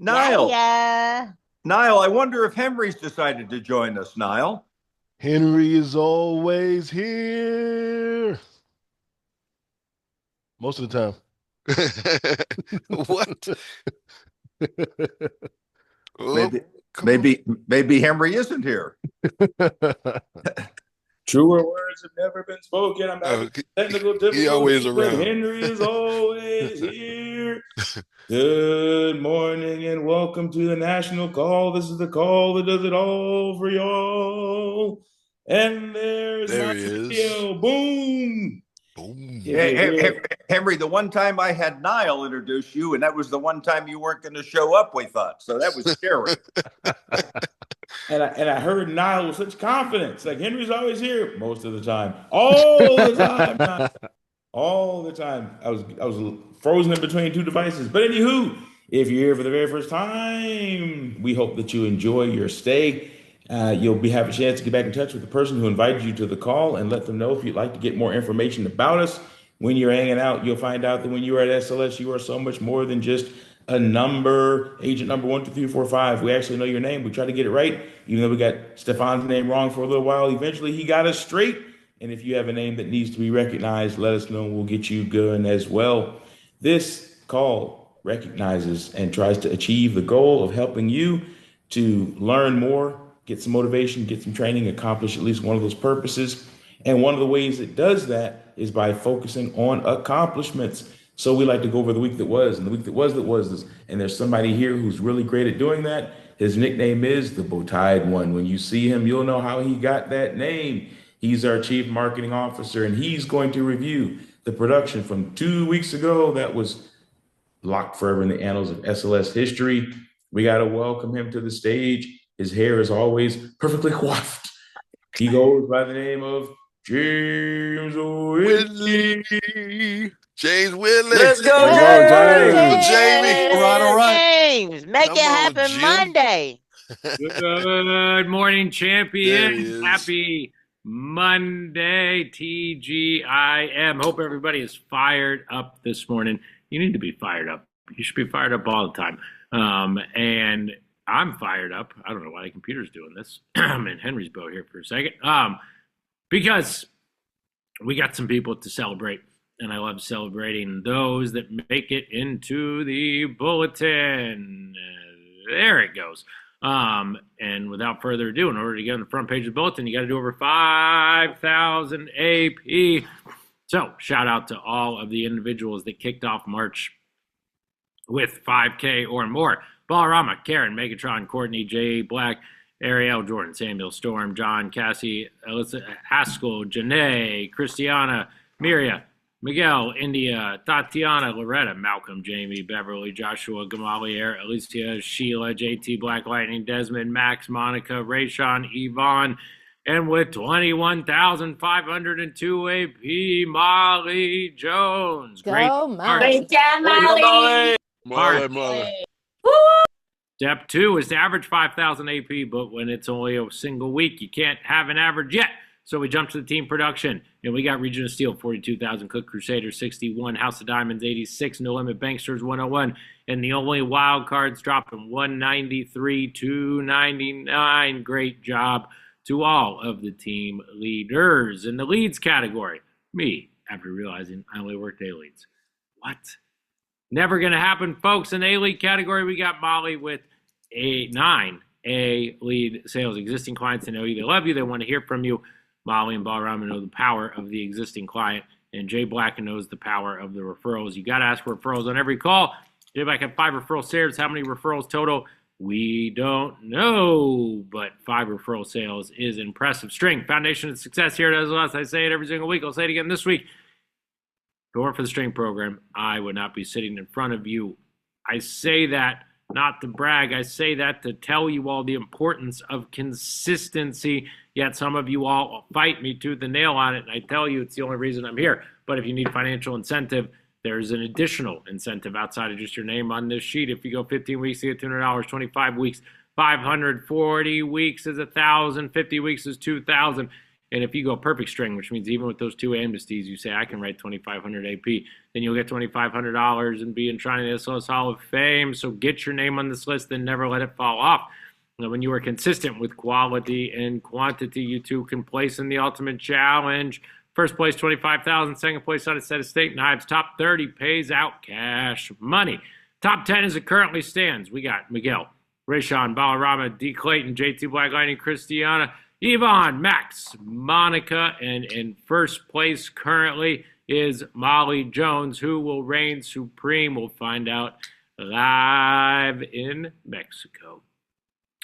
Niall, Yeah. Niall, I wonder if Henry's decided to join us, Niall. Henry is always here. Most of the What? Oh, Maybe, come on. maybe Henry isn't here. time. Truer words have never been spoken. I'm having Oh, technical he always difficulties, but around. Henry is always here. Good morning and welcome to the national call. This is the call that does it all for y'all. And there's There my he is. video. Boom. Boom. Yeah, yeah, yeah. Henry, the one time I had Niall introduce you, and that was the one time you weren't going to show up, we thought. So that was scary. And I heard Niall with such confidence. Like Henry's always here most of the time. All the time. All the time. I was frozen in between two devices. But anywho, if you're here for the very first time, we hope that you enjoy your stay. You'll have a chance to get back in touch with the person who invited you to the call and let them know if you'd like to get more information about us. When you're hanging out, you'll find out that when you are at SLS, you are so much more than just a number, agent number 12345. We actually know your name. We try to get it right, even though we got Stefan's name wrong for a little while. Eventually, he got us straight. And if you have a name that needs to be recognized, let us know. We'll get you going as well. This call recognizes and tries to achieve the goal of helping you to learn more, get some motivation, get some training, accomplish at least one of those purposes. And one of the ways it does that is by focusing on accomplishments. So we like to go over the week that was, and the week that was this. And there's somebody here who's really great at doing that. His nickname is the Bow-Tied One. When you see him, you'll know how he got that name. He's our chief marketing officer, and he's going to review the production from 2 weeks ago that was locked forever in the annals of SLS history. We got to welcome him to the stage. His hair is always perfectly coiffed. He goes by the name of James Whitley. James Whitley. Let's go, James. Jamie. All right. James, make Come it on, happen Jim. Monday. Good morning, There champion. he is. Happy Monday, TGIM. Hope everybody is fired up this morning. You need to be fired up. You should be fired up all the time. And I'm fired up. I don't know why the computer's doing this. I'm in Henry's boat here for a second. Because we got some people to celebrate, and I love celebrating those that make it into the bulletin. There it goes. And without further ado, in order to get on the front page of the bulletin, you got to do over 5,000 AP. So shout out to all of the individuals that kicked off March with 5K or more. Ballarama, Karen, Megatron, Courtney, J. Black, Ariel, Jordan, Samuel, Storm, John, Cassie, Alyssa, Haskell, Janae, Christiana, Miria, Miguel, India, Tatiana, Loretta, Malcolm, Jamie, Beverly, Joshua, Gamalier, Alicia, Sheila, JT, Black Lightning, Desmond, Max, Monica, Rayshawn, Yvonne, and with 21,502 AP, Molly Jones. Go, Great Molly. start. Molly. Step 2 is to average 5,000 AP, but when it's only a single week, you can't have an average yet. So we jumped to the team production, and we got Region of Steel, 42,000, Cook Crusaders, 61, House of Diamonds, 86, No Limit Banksters, 101, and the only wild cards dropping 193, 299. Great job to all of the team leaders. In the leads category, me, after realizing I only worked A-leads. What? Never going to happen, folks. In the A-lead category, we got Molly with 9 A-lead sales. Existing clients, they know you, they love you, they want to hear from you. Molly and Balrama know the power of the existing client, and Jay Black knows the power of the referrals. You got to ask for referrals on every call. Jay Black had 5 referral sales. How many referrals total? We don't know, but 5 referral sales is impressive. String, foundation of success here at SLS. I say it every single week. I'll say it again this week. If it weren't for the string program, I would not be sitting in front of you. I say that not to brag. I say that to tell you all the importance of consistency. Yet some of you all fight me tooth and nail on it, and I tell you it's the only reason I'm here. But if you need financial incentive, there's an additional incentive outside of just your name on this sheet. If you go 15 weeks, you get $200, 25 weeks, 540 weeks is 1,000, 50 weeks is 2,000. And if you go perfect string, which means even with those 2 amnesties, you say, I can write 2,500 AP, then you'll get $2,500 and be enshrined in the SLS Hall of Fame. So get your name on this list and never let it fall off. Now, when you are consistent with quality and quantity, you too can place in the ultimate challenge. First place, $25,000. Second place on a set of steak knives. Top 30 pays out cash money. Top 10 as it currently stands. We got Miguel, Rayshawn, Balarama, D. Clayton, JT Black Lightning, Christiana, Yvonne, Max, Monica, and in first place currently is Molly Jones, who will reign supreme. We'll find out live in Mexico.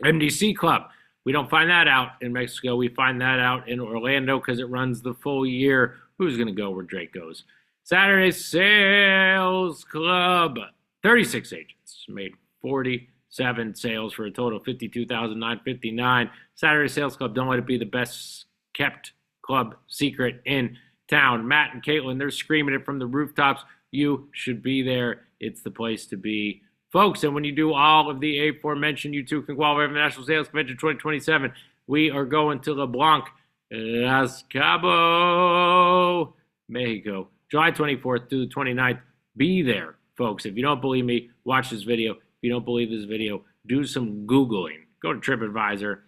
MDC Club. We don't find that out in Mexico. We find that out in Orlando because it runs the full year. Who's going to go where Drake goes? Saturday Sales Club. 36 agents made 47 sales for a total of $52,959. Saturday Sales Club, don't let it be the best kept club secret in town. Matt and Caitlin, they're screaming it from the rooftops. You should be there. It's the place to be, folks. And when you do all of the aforementioned, you too can qualify for the National Sales Convention 2027. We are going to LeBlanc, Los Cabos, Mexico, July 24th through the 29th. Be there, folks. If you don't believe me, watch this video. If you don't believe this video, do some Googling. Go to TripAdvisor,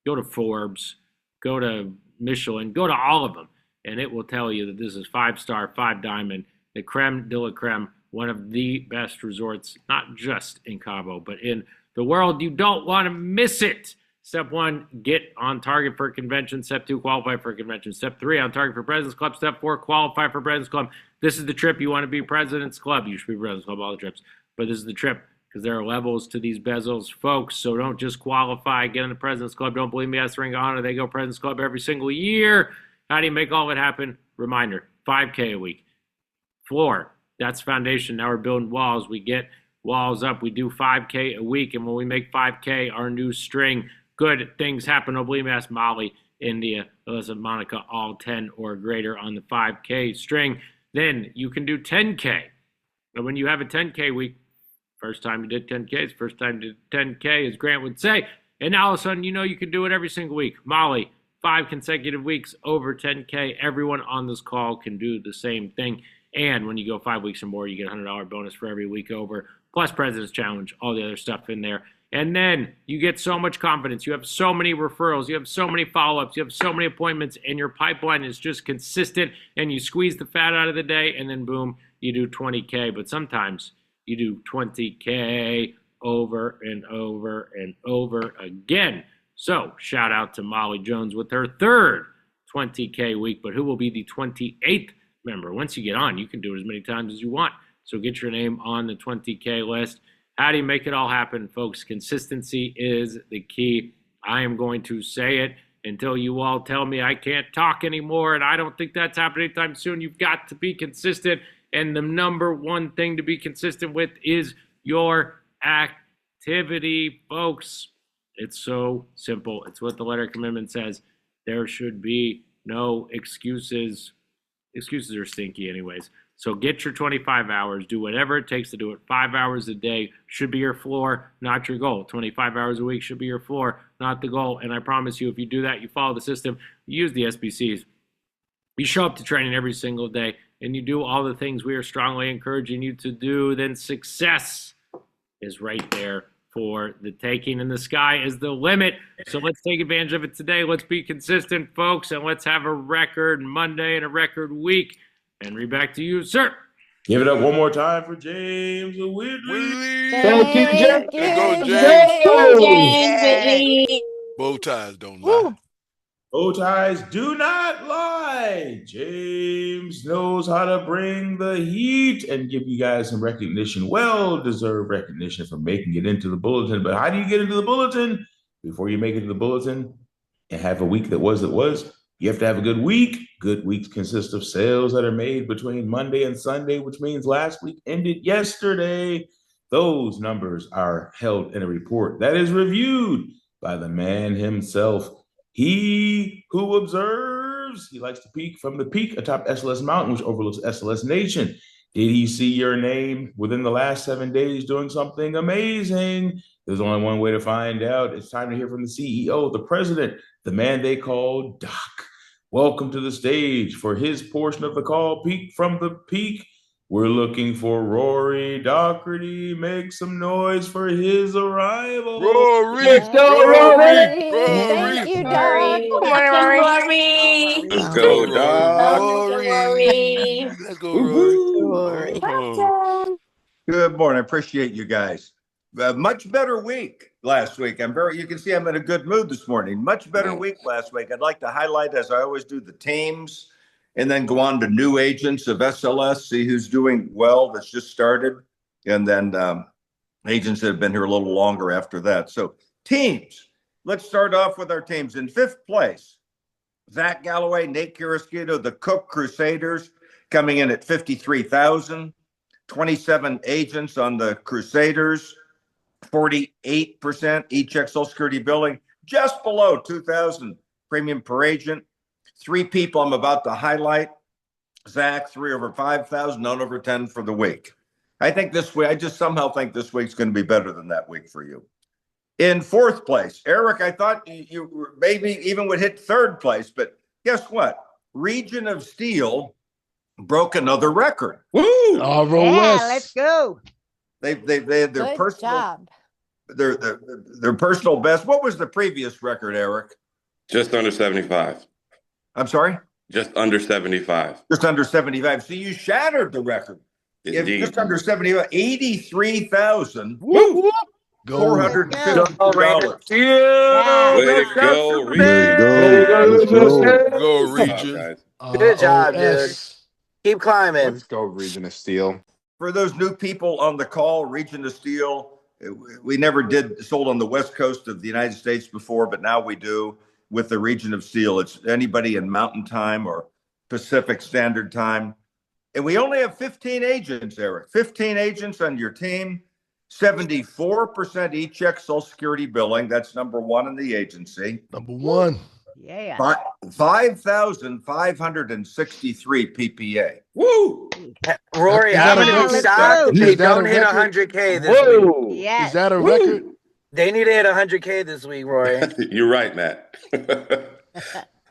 go to Forbes, go to Michelin, go to all of them, and it will tell you that this is 5-star, 5-diamond, the creme de la creme, one of the best resorts, not just in Cabo, but in the world. You don't want to miss it. Step 1, get on target for a convention. Step 2, qualify for a convention. Step 3, on target for President's Club. Step 4, qualify for President's Club. This is the trip. You want to be President's Club. You should be President's Club all the trips. But this is the trip because there are levels to these bezels, folks. So don't just qualify, get in the President's Club. Don't believe me, ask the Ring of Honor. They go President's Club every single year. How do you make all of it happen? Reminder, 5K a week. Floor. That's foundation. Now we're building walls. We get walls up. We do 5K a week. And when we make 5K, our new string, good things happen. Don't believe me, ask Molly, India, Alyssa, Monica, all 10 or greater on the 5K string. Then you can do 10K. And when you have a 10K week, first time you did 10K, it's first time you did 10K, as Grant would say. And now all of a sudden, you know you can do it every single week. Molly, 5 consecutive weeks over 10K. Everyone on this call can do the same thing. And when you go 5 weeks or more, you get a $100 bonus for every week over, plus President's Challenge, all the other stuff in there. And then you get so much confidence. You have so many referrals. You have so many follow-ups. You have so many appointments, and your pipeline is just consistent, and you squeeze the fat out of the day, and then boom, you do 20K. But sometimes you do 20K over and over and over again. So shout out to Molly Jones with her third 20K week, but who will be the 28th member? Once you get on, you can do it as many times as you want. So get your name on the 20K list. How do you make it all happen, folks? Consistency is the key. I am going to say it until you all tell me I can't talk anymore, and I don't think that's happening anytime soon. You've got to be consistent, and the number one thing to be consistent with is your activity, folks. It's so simple. It's what the letter of commitment says. There should be no excuses. Excuses are stinky anyways. So get your 25 hours. Do whatever it takes to do it. 5 hours a day should be your floor, not your goal. 25 hours a week should be your floor, not the goal. And I promise you, if you do that, you follow the system, you use the SBCs, you show up to training every single day, and you do all the things we are strongly encouraging you to do, then success is right there for the taking, and the sky is the limit. So let's take advantage of it today. Let's be consistent, folks, and let's have a record Monday and a record week. Henry, back to you, sir. Give it up one more time for James Whitley. Thank you, James. There go James. James. Bow ties don't lie. Bow ties do not lie. James knows how to bring the heat and give you guys some recognition, well-deserved recognition for making it into the bulletin. But how do you get into the bulletin? Before you make it to the bulletin and have a week that was, you have to have a good week. Good weeks consist of sales that are made between Monday and Sunday, which means last week ended yesterday. Those numbers are held in a report that is reviewed by the man himself. He who observes, he likes to peek from the peak atop SLS Mountain, which overlooks SLS Nation. Did he see your name within the last 7 days doing something amazing? There's only one way to find out. It's time to hear from the CEO, the president, the man they call Doc. welcome to the stage for his portion of the call. Peak from the peak. We're looking for Rory Doherty. Make some noise for his arrival. Rory, Let's go, Rory. Rory. Thank you, Doc. Rory. Let's go, go, dog. Rory. Let's go, Rory. Woo-hoo. Oh. Good morning. I appreciate you guys. Much better week last week. You can see I'm in a good mood this morning. Much better week last week. I'd like to highlight, as I always do, the teams and then go on to new agents of SLS, see who's doing well that's just started. And then agents that have been here a little longer after that. So teams, let's start off with our teams. In fifth place, Zach Galloway, Nate Carrasquito, the Cook Crusaders coming in at 53,000. 27 agents on the Crusaders, 48% each Social Security billing, just below 2,000 premium per agent. 3 people I'm about to highlight. Zach, 3 over 5,000, none over 10 for the week. I just somehow think this week's going to be better than that week for you. In fourth place, Eric, I thought you maybe even would hit third place, but guess what? Region of Steel broke another record. Woo! ROS. Let's go. They had their Good personal job. their personal best. What was the previous record, Eric? Just under 75. I'm sorry? Just under 75. Just under 75. So you shattered the record. Indeed. Just under 75, 83,000. Woo! Go. $450. Yeah. Way to go, Let's go. Go, Good job, Region. guys. Good job, dude. ROS. Keep climbing. Let's go, Region of Steel. For those new people on the call, Region of Steel, we never did sold on the West Coast of the United States before, but now we do with the Region of Steel. It's anybody in Mountain Time or Pacific Standard Time. And we only have 15 agents, Eric. 15 agents on your team. 74% each check Social Security billing. That's number 1 in the agency. Number 1. Yeah. 5,563 PPA. Woo! Rory, Is I'm that a going to be record? shocked if Is they that a don't hit record? 100K this week. Yes. Is that a record? They need to hit 100K this week, Rory. You're right, Matt.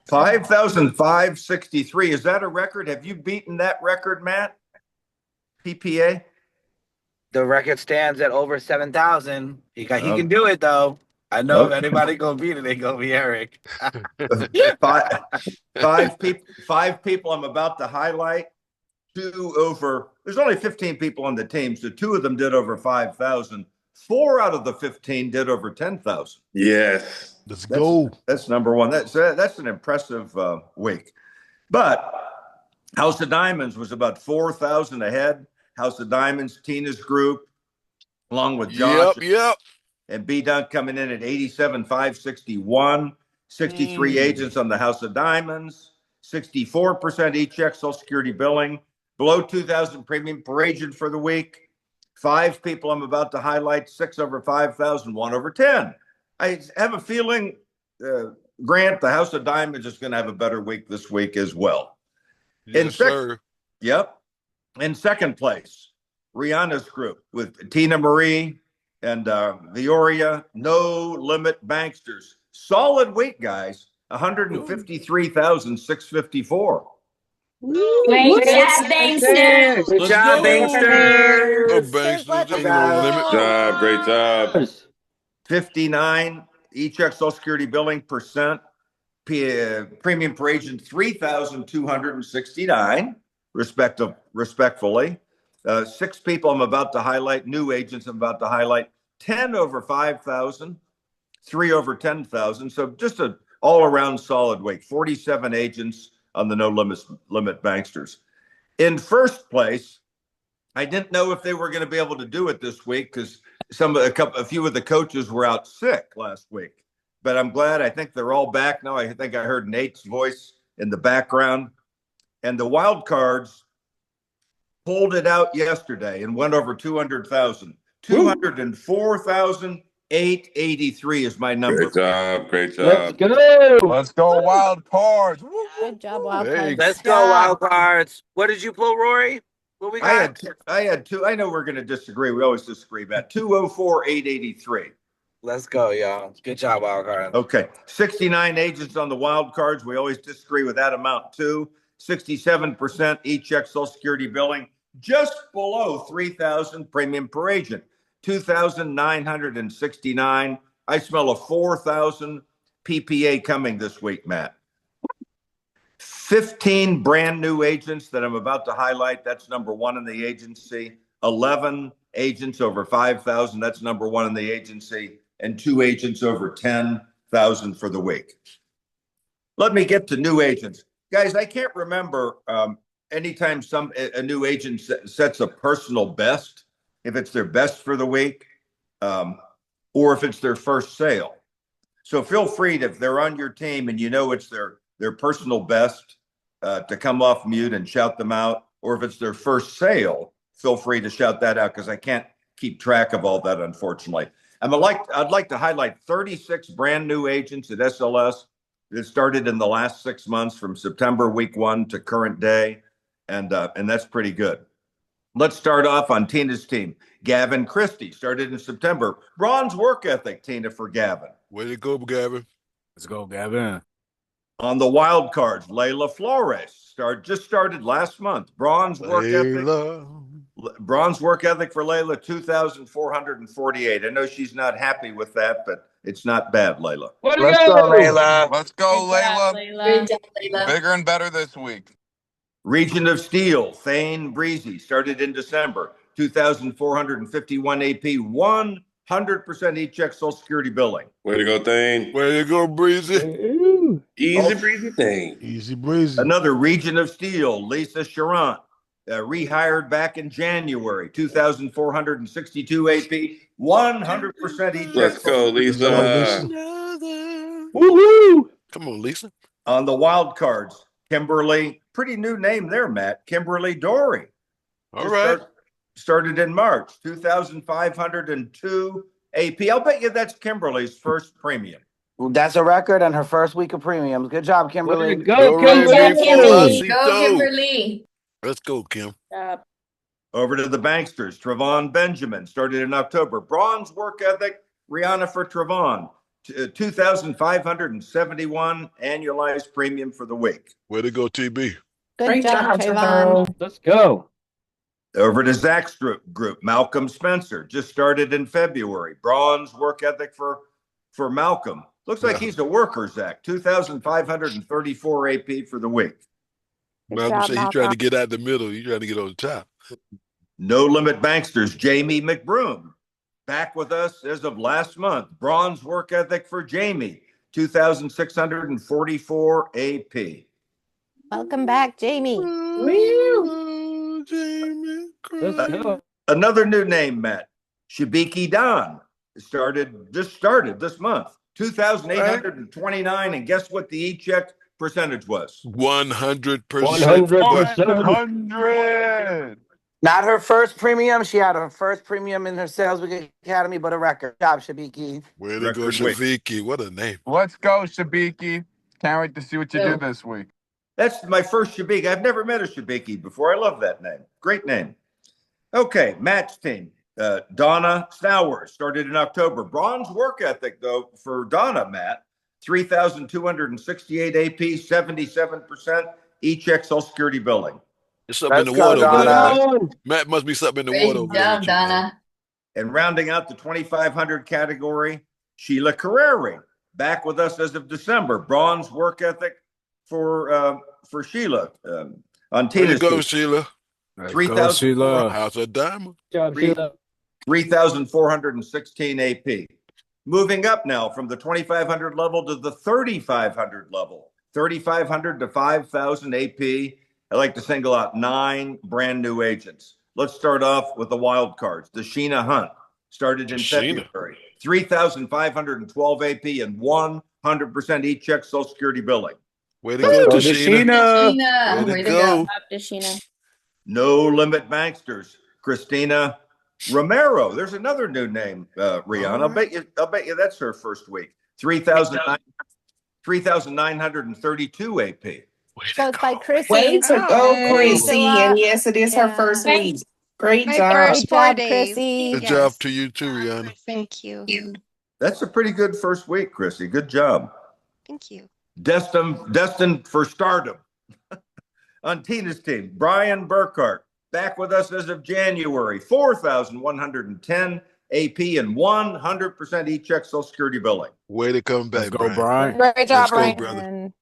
5,563. Is that a record? Have you beaten that record, Matt? PPA? The record stands at over 7,000. He can do it, though. I know if anybody going to beat it, they going to be Eric. Five people I'm about to highlight. There's only 15 people on the team, so 2 of them did over 5,000. 4 out of the 15 did over 10,000. Yes. Let's go. That's number 1. That's an impressive week. But House of Diamonds was about 4,000 ahead. House of Diamonds, Tina's group, along with Josh Yep. and B Dunk coming in at 87,561. 63 agents on the House of Diamonds. 64% each check Social Security billing. Below 2,000 premium per agent for the week. 5 people I'm about to highlight. 6 over 5,000. 1 over 10. I have a feeling, Grant, the House of Diamonds is going to have a better week this week as well. Yes, sir. Yep. In second place, Rihanna's group with Tina Marie and Vioria, No Limit Banksters. Solid week, guys. 153,654. Great job, Bankster. Good job, Bankster. Banksters ain't no limit. Good job. Great job. 59 each Social Security billing percent. Premium per agent 3,269. Respectfully. 6 people I'm about to highlight, new agents I'm about to highlight, 10 over 5,000, 3 over 10,000. So just an all-around solid week. 47 agents on the No Limit Banksters. In first place, I didn't know if they were going to be able to do it this week because a few of the coaches were out sick last week. But I'm glad. I think they're all back now. I think I heard Nate's voice in the background. And the wild cards pulled it out yesterday and went over 200,000. 204,883 is my number. Great job. Great Let's job. go. Let's go, Wild Cards. Good job, Wild Hey. Cards. Let's go, Wild Cards. What did you pull, Rory? What we got? I had 2. I know we're going to disagree. We always disagree, Matt. 204,883. Let's go, y'all. Good job, wild card. Okay, 69 agents on the wild cards. We always disagree with that amount too. 67% e-check Social Security billing, just below 3,000 premium per agent. 2,969. I smell a 4,000 PPA coming this week, Matt. 15 brand new agents that I'm about to highlight. That's number one in the agency. 11 agents over 5,000. That's number one in the agency. And 2 agents over 10,000 for the week. Let me get to new agents. Guys, I can't remember anytime a new agent sets a personal best, if it's their best for the week, or if it's their first sale. So feel free to, if they're on your team and you know it's their personal best, to come off mute and shout them out. Or if it's their first sale, feel free to shout that out, because I can't keep track of all that, unfortunately. I'd like to highlight 36 brand new agents at SLS that started in the last 6 months from September week 1 to current day. And that's pretty good. Let's start off on Tina's team. Gavin Christie started in September. Bronze work ethic, Tina, for Gavin. Way to go, Gavin. Let's go, Gavin. On the wild cards, Layla Flores just started last month. Bronze work ethic for Layla, 2,448. I know she's not happy with that, but it's not bad, Layla. Let's go, Layla. Let's go, Good job, Layla. Good job, Layla. Bigger and better this week. Region of Steel, Thane Breezy started in December, 2,451 AP, 100% e-check Social Security billing. Way to go, Thane. Way to go, Breezy. Easy breezy Thane. Easy breezy. Another Region of Steel, Lisa Charant, rehired back in January, 2,462 AP, 100% e-check. Let's go, Lisa. Woo-hoo! Come on, Lisa. On the wild cards, Kimberly, pretty new name there, Matt. Kimberly Dory. All right. Started in March, 2,502 AP. I'll bet you that's Kimberly's first premium. That's a record on her first week of premiums. Good job, Kimberly. Go, Good Good Kimberly. job, Kimberly. Kimberly. Go, Kimberly. Let's go, Kim. Over to the banksters, Trevon Benjamin started in October. Bronze work ethic, Rihanna for Trevon. 2,571 annualized premium for the week. Way to go, TB. Good job, Trayvon. Let's go. Over to Zach's group, Malcolm Spencer, just started in February. Bronze work ethic for Malcolm. Looks like he's a worker, Zach. 2,534 AP for the week. Malcolm said he's trying to get out the middle. He's trying to get on the top. No Limit Banksters, Jamie McBroom, back with us as of last month. Bronze work ethic for Jamie, 2,644 AP. Welcome back, Jamie. Let's go. Another new name, Matt. Shabiki Don just started this month. 2,829, and guess what the e-check percentage was? 100%. 100. Not her first premium. She had her first premium in her Sales Week Academy, but a record. Good job, Shabiki. Way to go, Shaviki. What a name. Let's go, Shabiki. Can't wait to see what you do this week. That's my first Shabiki. I've never met a Shabiki before. I love that name. Great name. Okay, Matt's team. Donna Snowers started in October. Bronze work ethic, though, for Donna, Matt. 3,268 AP, 77% e-check Social Security billing. There's something in the Let's go, water over there. Donna. Matt must be something in the Great water over there. job, Donna. And rounding out the 2,500 category, Sheila Carreri, back with us as of December. Bronze work ethic for Sheila on Way to Tina's go, team. Sheila. 3,000 House of Diamond. 3,416 AP. Moving up now from the 2,500 level to the 3,500 level. 3,500 to 5,000 AP. I like to single out 9 brand new agents. Let's start off with the wild cards. The Sheena Hunt started in February. 3,512 AP and 100% e-check Social Security billing. Way to go, Sheena. Way to go. No Limit Banksters, Christina Romero. There's another new name, Rihanna. I'll bet you that's her first week. 3,932 AP. So it's by Chrissy. Way to go, Hey. Chrissy. And yes, it is her first Thank week. Great Great job. job, Chrissy. Good job to you too, Rihanna. Thank you. That's a pretty good first week, Chrissy. Good job. Thank you. Destined for stardom. On Tina's team, Brian Burkhart, back with us as of January, 4,110 AP and 100% e-check Social Security billing. Way to come back, Let's go, Brian. Great job, Let's go, Brian. brother.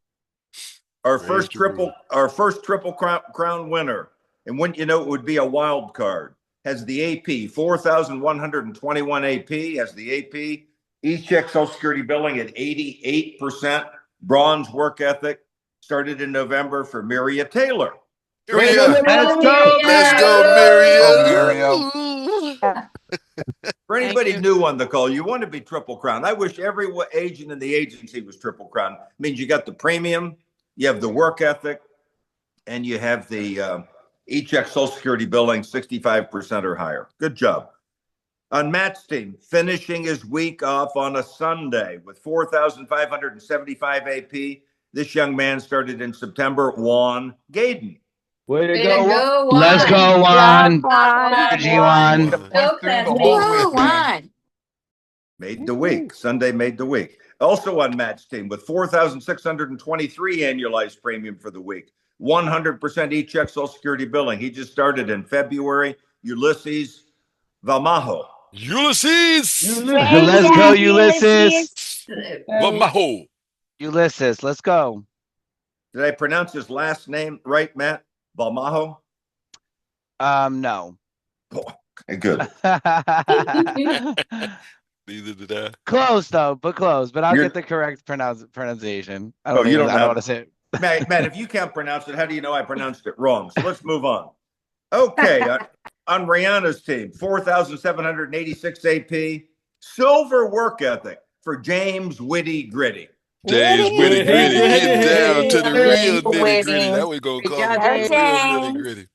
Our Praise first the triple crown winner, and wouldn't you know it would be a wild card, has the AP, 4,121 AP, has the AP, e-check Social Security billing at 88%, bronze work ethic, started in November for Miria Taylor. Miriam. Let's go, Let's go, Miriam. Miriam. For anybody new on the call, you want to be triple crown. I wish every agent in the agency was triple crown. It means you got the premium, you have the work ethic, and you have the e-check Social Security billing 65% or higher. Good job. On Matt's team, finishing his week off on a Sunday with 4,575 AP. This young man started in September, Juan Gaden. Way to Way to go. go, Juan. Let's go, Juan. Juan. G1. Go, classmate. Made the week. Sunday made the week. Also on Matt's team with 4,623 annualized premium for the week. 100% e-check Social Security billing. He just started in February. Ulysses Valmajo. Ulysses. Let's go, Ulysses. Vamaho. Ulysses, let's go. Did I pronounce his last name right, Matt? Valmajo? No. Oh, okay, good. Neither did I. Close though, but close. But I'll You're- get the correct pronunciation. I Oh, you don't I have- don't want to say it. Matt, if you can't pronounce it, how do you know I pronounced it wrong? So let's move on. Okay, on Rihanna's team, 4,786 AP, silver work ethic for James Witty Gritty. James Witty Gritty, getting down to the real nitty gritty. Winning. That we gonna call job, it the real James. nitty gritty.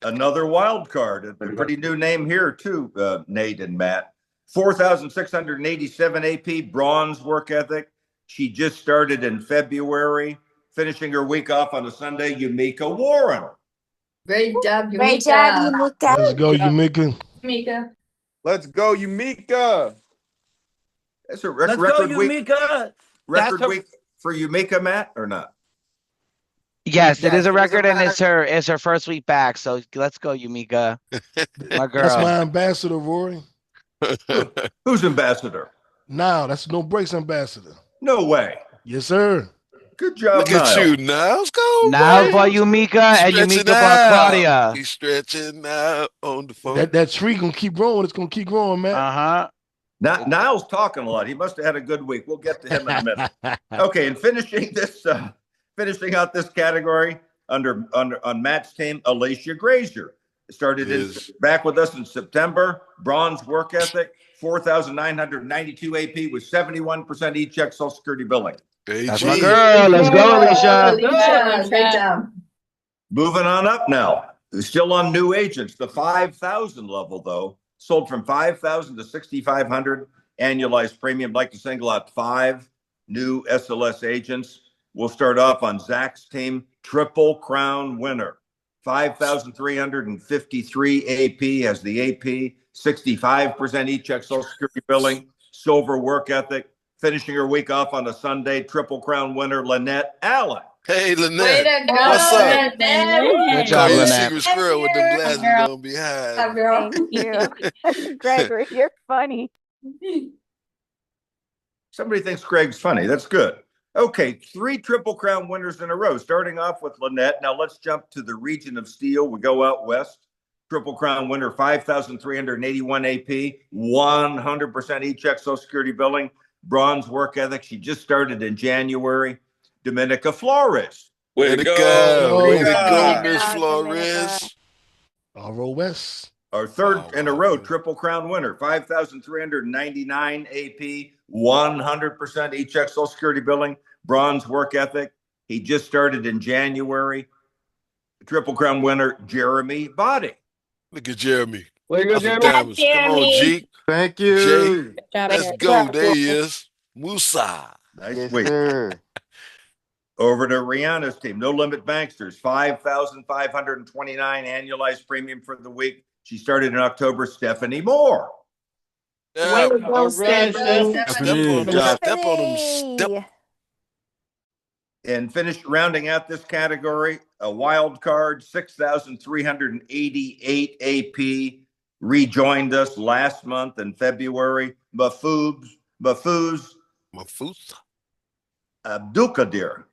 Another wild card, a pretty new name here too, Nate and Matt. 4,687 AP, bronze work ethic. She just started in February, finishing her week off on a Sunday, Yumika Warren. Great job, Yumika. Great job, Yumika. Let's go, Yumika. Yumika. Let's go, Yumika. That's a Let's record go, week. Yumika. Record That's a- week for Yumika, Matt, or not? Yes, it is a record, and it's her first week back. So let's go, Yumika. My girl. That's my ambassador, Rory. Who's ambassador? Now, that's no breaks ambassador. No way. Yes, sir. Good job, Look at Niall. you, Niles. Go, Now man. for Yumika and Stretching Yumika for out. Claudia. He's stretching out on the phone. That tree gonna keep growing. It's gonna keep growing, man. Uh-huh. Niall's talking a lot. He must have had a good week. We'll get to him in a minute. Okay, and finishing out this category on Matt's team, Alicia Grazier started back with us in September. Bronze work ethic, 4,992 AP with 71% e-check Social Security billing. That's my girl. Let's go, Alicia. Alicia, great job. Moving on up now. Still on new agents. The 5,000 level though sold from 5,000 to 6,500 annualized premium. Like to single out 5 new SLS agents. We'll start off on Zach's team, Triple Crown winner. 5,353 AP has the AP, 65% e-check Social Security billing, silver work ethic, finishing her week off on a Sunday, Triple Crown winner, Lynette Allen. Hey, Way Lynette. to go, What's up? Lynette. Good job, Call you a Lynette. secret squirrel with them glasses Girl. on behind. Good job, girl. Thank you. Gregory, you're funny. Somebody thinks Greg's funny. That's good. Okay, 3 Triple Crown winners in a row, starting off with Lynette. Now let's jump to the region of steel. We go out west. Triple Crown winner, 5,381 AP, 100% e-check Social Security billing, bronze work ethic. She just started in January. Dominica Flores. Way to go. Way to Way to go, go. Miss Dominica. Flores. ROS. Our third Wow, in a wow, row, wow. Triple Crown winner, 5,399 AP, 100% e-check Social Security billing, bronze work ethic. He just started in January. Triple Crown winner, Jeremy Body. Look at Jeremy. Way to go, That's Jeremy. the diamonds. Come on, G. Thank you. Jay. Job, Let's Eric. go. There he is. Musa. Nice Yes, week. sir. Over to Rihanna's team, No Limit Banksters, 5,529 annualized premium for the week. She started in October, Stephanie Moore. Yeah, all right, Stephanie. Step on them. Josh. Step on them. Step. Stephanie. And finished rounding out this category, a wild card, 6,388 AP, rejoined us last month in February. Mahfouz Abdulkadir.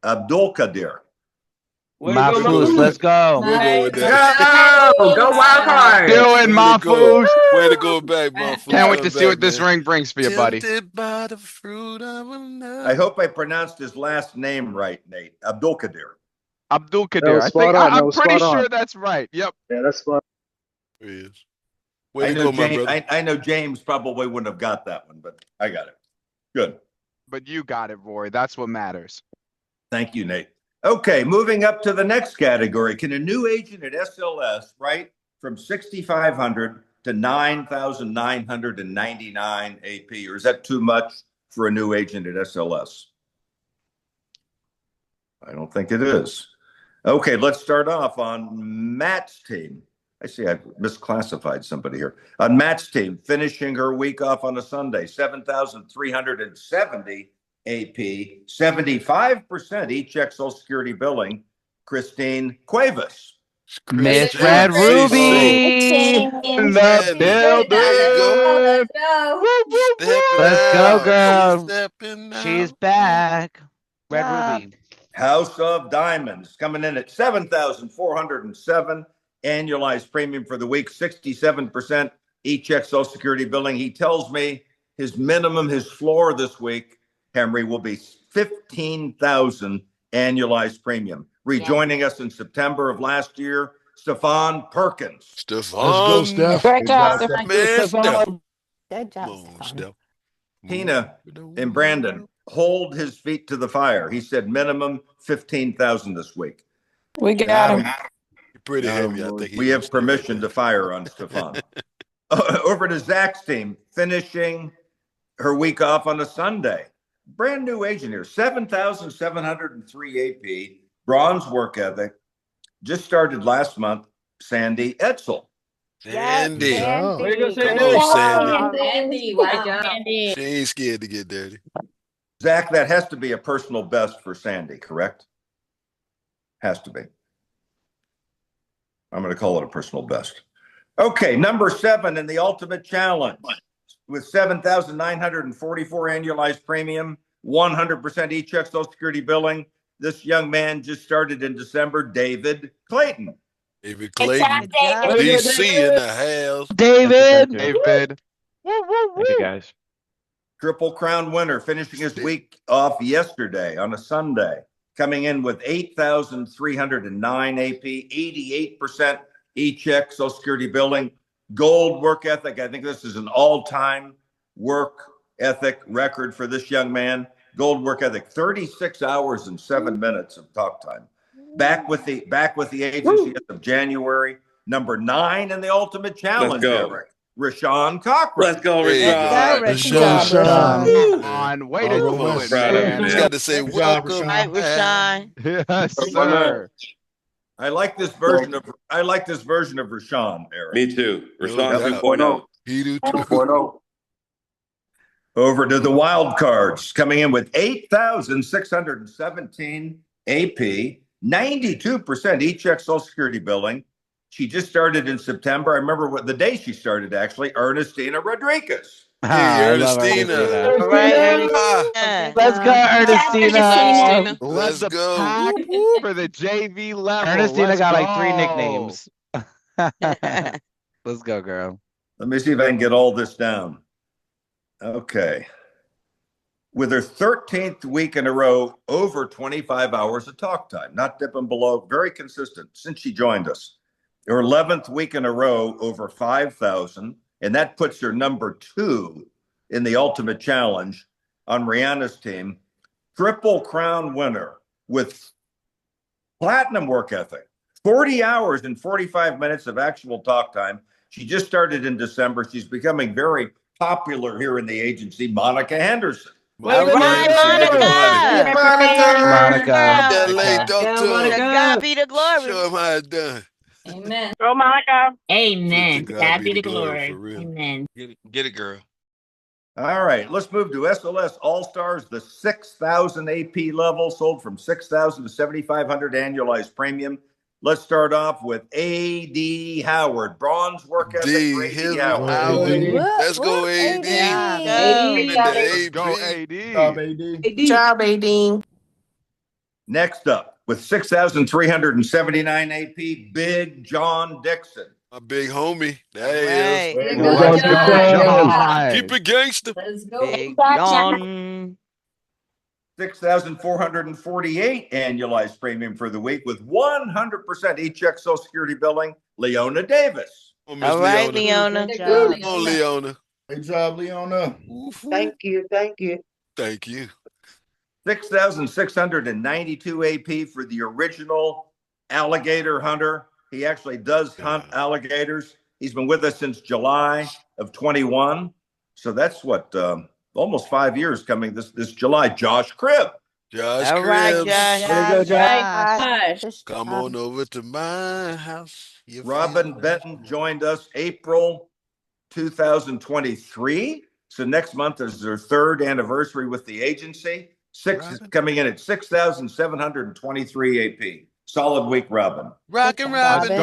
Mahfouz, let's go. We'll go with that. Go wild card. Doing Mahfouz. Way to go back, Mahfouz. Can't wait Come to see back, what this man. ring brings for you, buddy. Tempted by the fruit of love. I hope I pronounced his last name right, Nate. Abdulkadir. Abdul Kadir. I'm pretty sure that's right. Yep. Yeah, that's spot. Yes. Way to go, my brother. I know James probably wouldn't have got that one, but I got it. Good. But you got it, Roy. That's what matters. Thank you, Nate. Okay, moving up to the next category. Can a new agent at SLS write from 6,500 to 9,999 AP, or is that too much for a new agent at SLS? I don't think it is. Okay, let's start off on Matt's team. I see I've misclassified somebody here. On Matt's team, finishing her week off on a Sunday, 7,370 AP, 75% e-check Social Security billing, Christine Cuevas. Miss Red Ruby in the building. Let's go, girl. She's back. Red Ruby. House of Diamonds coming in at 7,407 annualized premium for the week, 67% e-check Social Security billing. He tells me his minimum, his floor this week, Henry, will be 15,000 annualized premium. Rejoining us in September of last year, Stefan Perkins. Stefan. Let's go, Steph. Great job, Man, Steph. Good job, Come on, Stefan. Steph. Tina and Brandon hold his feet to the fire. He said minimum 15,000 this week. We got him. Pretty heavy. I think We have permission to fire on Stefan. Over to Zach's team, finishing her week off on a Sunday. Brand new agent here, 7,703 AP, bronze work ethic. Just started last month, Sandy Etzel. Sandy. Yes, Way to go, Sandy. Come on, Sandy. Sandy, wow. She ain't scared to get dirty. Zach, that has to be a personal best for Sandy, correct? Has to be. I'm going to call it a personal best. Okay, number 7 in the Ultimate Challenge with 7,944 annualized premium, 100% e-check Social Security billing. This young man just started in December, David Clayton. David Clayton. DC in the house. David. David. Thank you, guys. Triple Crown winner, finishing his week off yesterday on a Sunday, coming in with 8,309 AP, 88% e-check Social Security billing, gold work ethic. I think this is an all-time work ethic record for this young man. Gold work ethic, 36 hours and 7 minutes of talk time. Back with the agency as of January. Number 9 in the Ultimate Challenge, go. Eric. Rashawn Cochran. Let's go, There we Rashad. go. Rashawn. On. Way to All do right, it, Proud of you, man. man. You got to say welcome. Right, Rashawn. Yes, sir. I like this version of Rashawn, Eric. Me too. No Rashawn doubt. 2.0. He do too. 2.0. Over to the wild cards, coming in with 8,617 AP, 92% e-check Social Security billing. She just started in September. I remember what the day she started, actually, Ernestina Rodriguez. Hey, I love Ernestina. Ernestina. All right, Ah, Ernestina. Let's go, Ernestina. let's Let the go. pack for the JV level. Ernestina Let's got like go. 3 nicknames. Let's go, girl. Let me see if I can get all this down. Okay. With her 13th week in a row, over 25 hours of talk time, not dipping below, very consistent since she joined us. Her 11th week in a row, over 5,000, and that puts her number 2 in the Ultimate Challenge on Rihanna's team. Triple Crown winner with platinum work ethic, 40 hours and 45 minutes of actual talk time. She just started in December. She's becoming very popular here in the agency, Monica Henderson. Monica. Monica. To God be the glory. Show him how it's done. Amen. Go, Monica. Amen. To God be the glory, glory. for real. Amen. Get it, girl. All right, let's move to SLS All-Stars, the 6,000 AP level, sold from 6,000 to 7,500 annualized premium. Let's start off with A.D. Howard, bronze work ethic for D, A.D. here's Howard. my Howard. Let's go, AD. AD. Go, AD. Good job, AD. Next up, with 6,379 AP, Big John Dixon. My big homie. There Right. he is. Good job. Keep it gangster. Let's go. Big John. 6,448 annualized premium for the week with 100% e-check Social Security billing, Leona Davis. Oh, Miss All right, Leona. Leona. Good Come on, Leona. Great job, Leona. Thank you. Thank you. 6,692 AP for the original alligator hunter. He actually does hunt alligators. He's been with us since July of 21. So that's what, almost 5 years coming this July. Josh Cribb. Josh All right, Cribbs. Josh. Come on over to my house. Robin Benton joined us April 2023. So next month is their third anniversary with the agency. Coming in at 6,723 AP. Solid week, Robin. Rockin' Robin.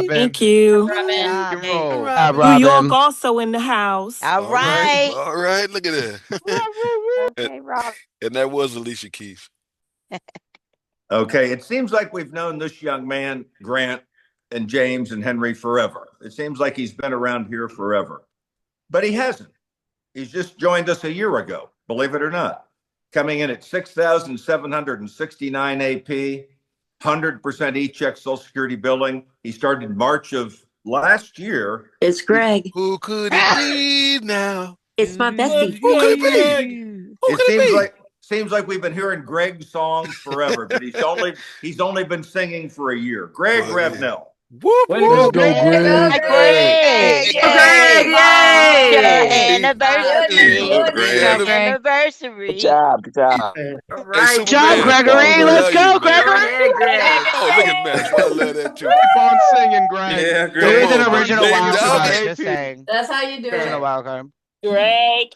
Thank you. New York also in the house. All right. All right. Look at that. Okay, Rob. And that was Alicia Keys. Okay, it seems like we've known this young man, Grant and James and Henry, forever. It seems like he's been around here forever, but he hasn't. He's just joined us a year ago, believe it or not. Coming in at 6,769 AP, 100% e-check Social Security billing. He started March of last year. It's Greg. Who could it be now? It's my bestie. Who could it be? Who could it be? Seems like we've been hearing Greg's songs forever, but he's only been singing for a year. Greg Revnell. Whoop, Let's go, Greg. Greg. Anniversary. Good job. Right. job, Gregory. Let's go, Gregory. Oh, look at Max. I love that too. Keep on singing, Greg. Yeah, Here's Greg. an original Big wild dog, card. AP. Just saying. That's how you do Original it. wild card. Greg.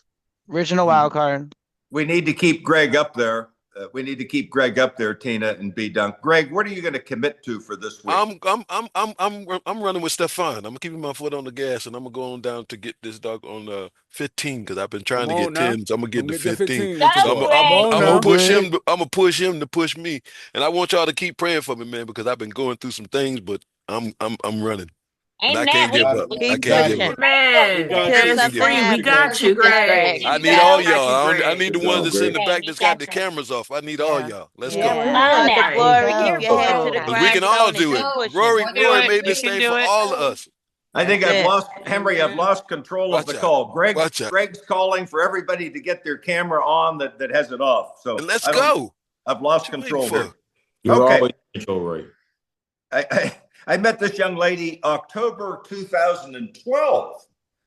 Original wild card. We need to keep Greg up there. Tina and B Dunk. Greg, what are you going to commit to for this week? I'm running with Stefan. I'm keeping my foot on the gas, and I'm gonna go on down to get this dog on 15 because I've been trying to get 10. So I'm gonna get to 15. So I'm gonna push him. I'm gonna push him to push me, and I want y'all to keep praying for me, man, because I've been going through some things, but I'm running. And I can't give up. I can't give up. We got you, Greg. I need all y'all. I need the ones that's in the back that's got the cameras off. I need all y'all. Let's go. Glory, keep your head to the Because we can all do it. Rory made this thing for all of us. I think I've lost control of the call. Greg's calling for everybody to get their camera on that has it off. So let's go. I've lost control here. You're always in control, Ray. I met this young lady October 2012.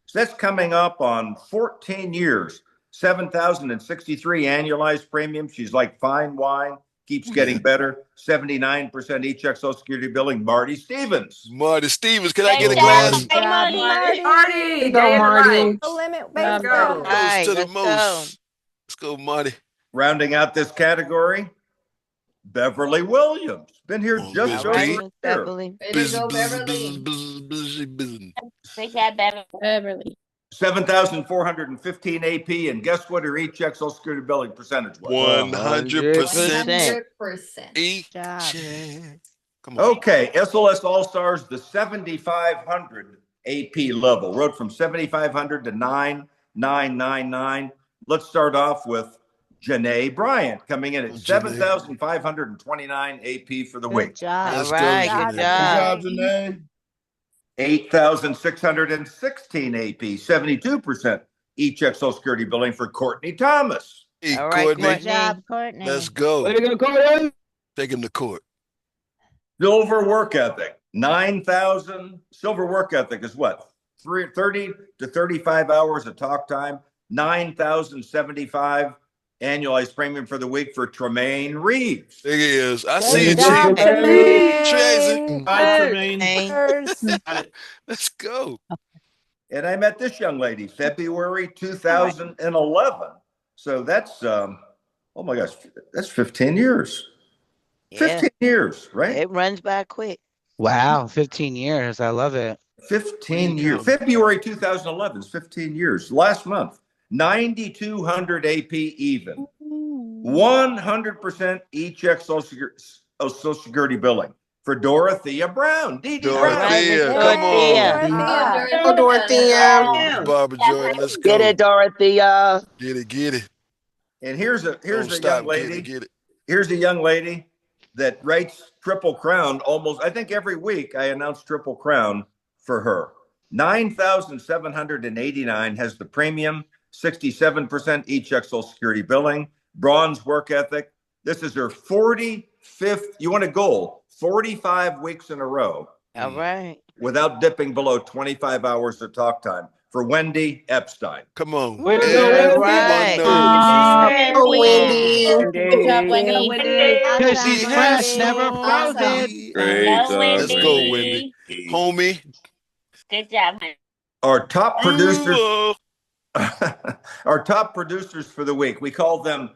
So that's coming up on 14 years, 7,063 annualized premium. She's like fine wine, keeps getting better. 79% e-check Social Security billing. Marty Stevens. Marty Stevens, can I get a glass? Marty. Go, Marty. No limit. Let's go. Toast to the most. Let's go, Marty. Rounding out this category, Beverly Williams. Been here just over a year. Beverly. Take that, Beverly. 7,415 AP, and guess what her e-check Social Security billing percentage was? 100%. 100%. E-check. Come on. Okay, SLS All-Stars, the 7,500 AP level. Rode from 7,500 to 9,999. Let's start off with Janae Bryant coming in at 7,529 AP for the week. Good job. All right, good job. Janae. 8,616 AP, 72% e-check Social Security billing for Courtney Thomas. Hey, All right, Courtney. good job, Courtney. Let's go. Way to go, Courtney. Take him to court. Silver work ethic, 9,000. Silver work ethic is what? 30 to 35 hours of talk time, 9,075 annualized premium for the week for Tremaine Reeves. There he is. I see it, job, Tracy. Hi, Tremaine. Let's go. And I met this young lady February 2011. So that's, oh my gosh, that's 15 years. Yeah. 15 years, right? It runs by quick. Wow, 15 years. I love it. 15 years. February 2011 is 15 years. Last month, 9,200 AP even. 100% e-check Social Security billing for Dorothea Brown. Dorothea, come on. Go, Dorothea. Barbara Jordan, let's go. Get it, Dorothea. Get it. And here's a young lady. Get it. Here's a young lady that writes Triple Crown almost, I think every week I announce Triple Crown for her. 9,789 has the premium, 67% e-check Social Security billing, bronze work ethic. This is her 45th, you want a goal, 45 weeks in a row. All right. Without dipping below 25 hours of talk time for Wendy Epstein. Come on. Way to go, Everyone knows. Oh, Wendy. Good job, Wendy. Because she's fresh, never frozen. Great. Let's go, Wendy. Homie. Good job. Our top producers, our top producers for the week, we call them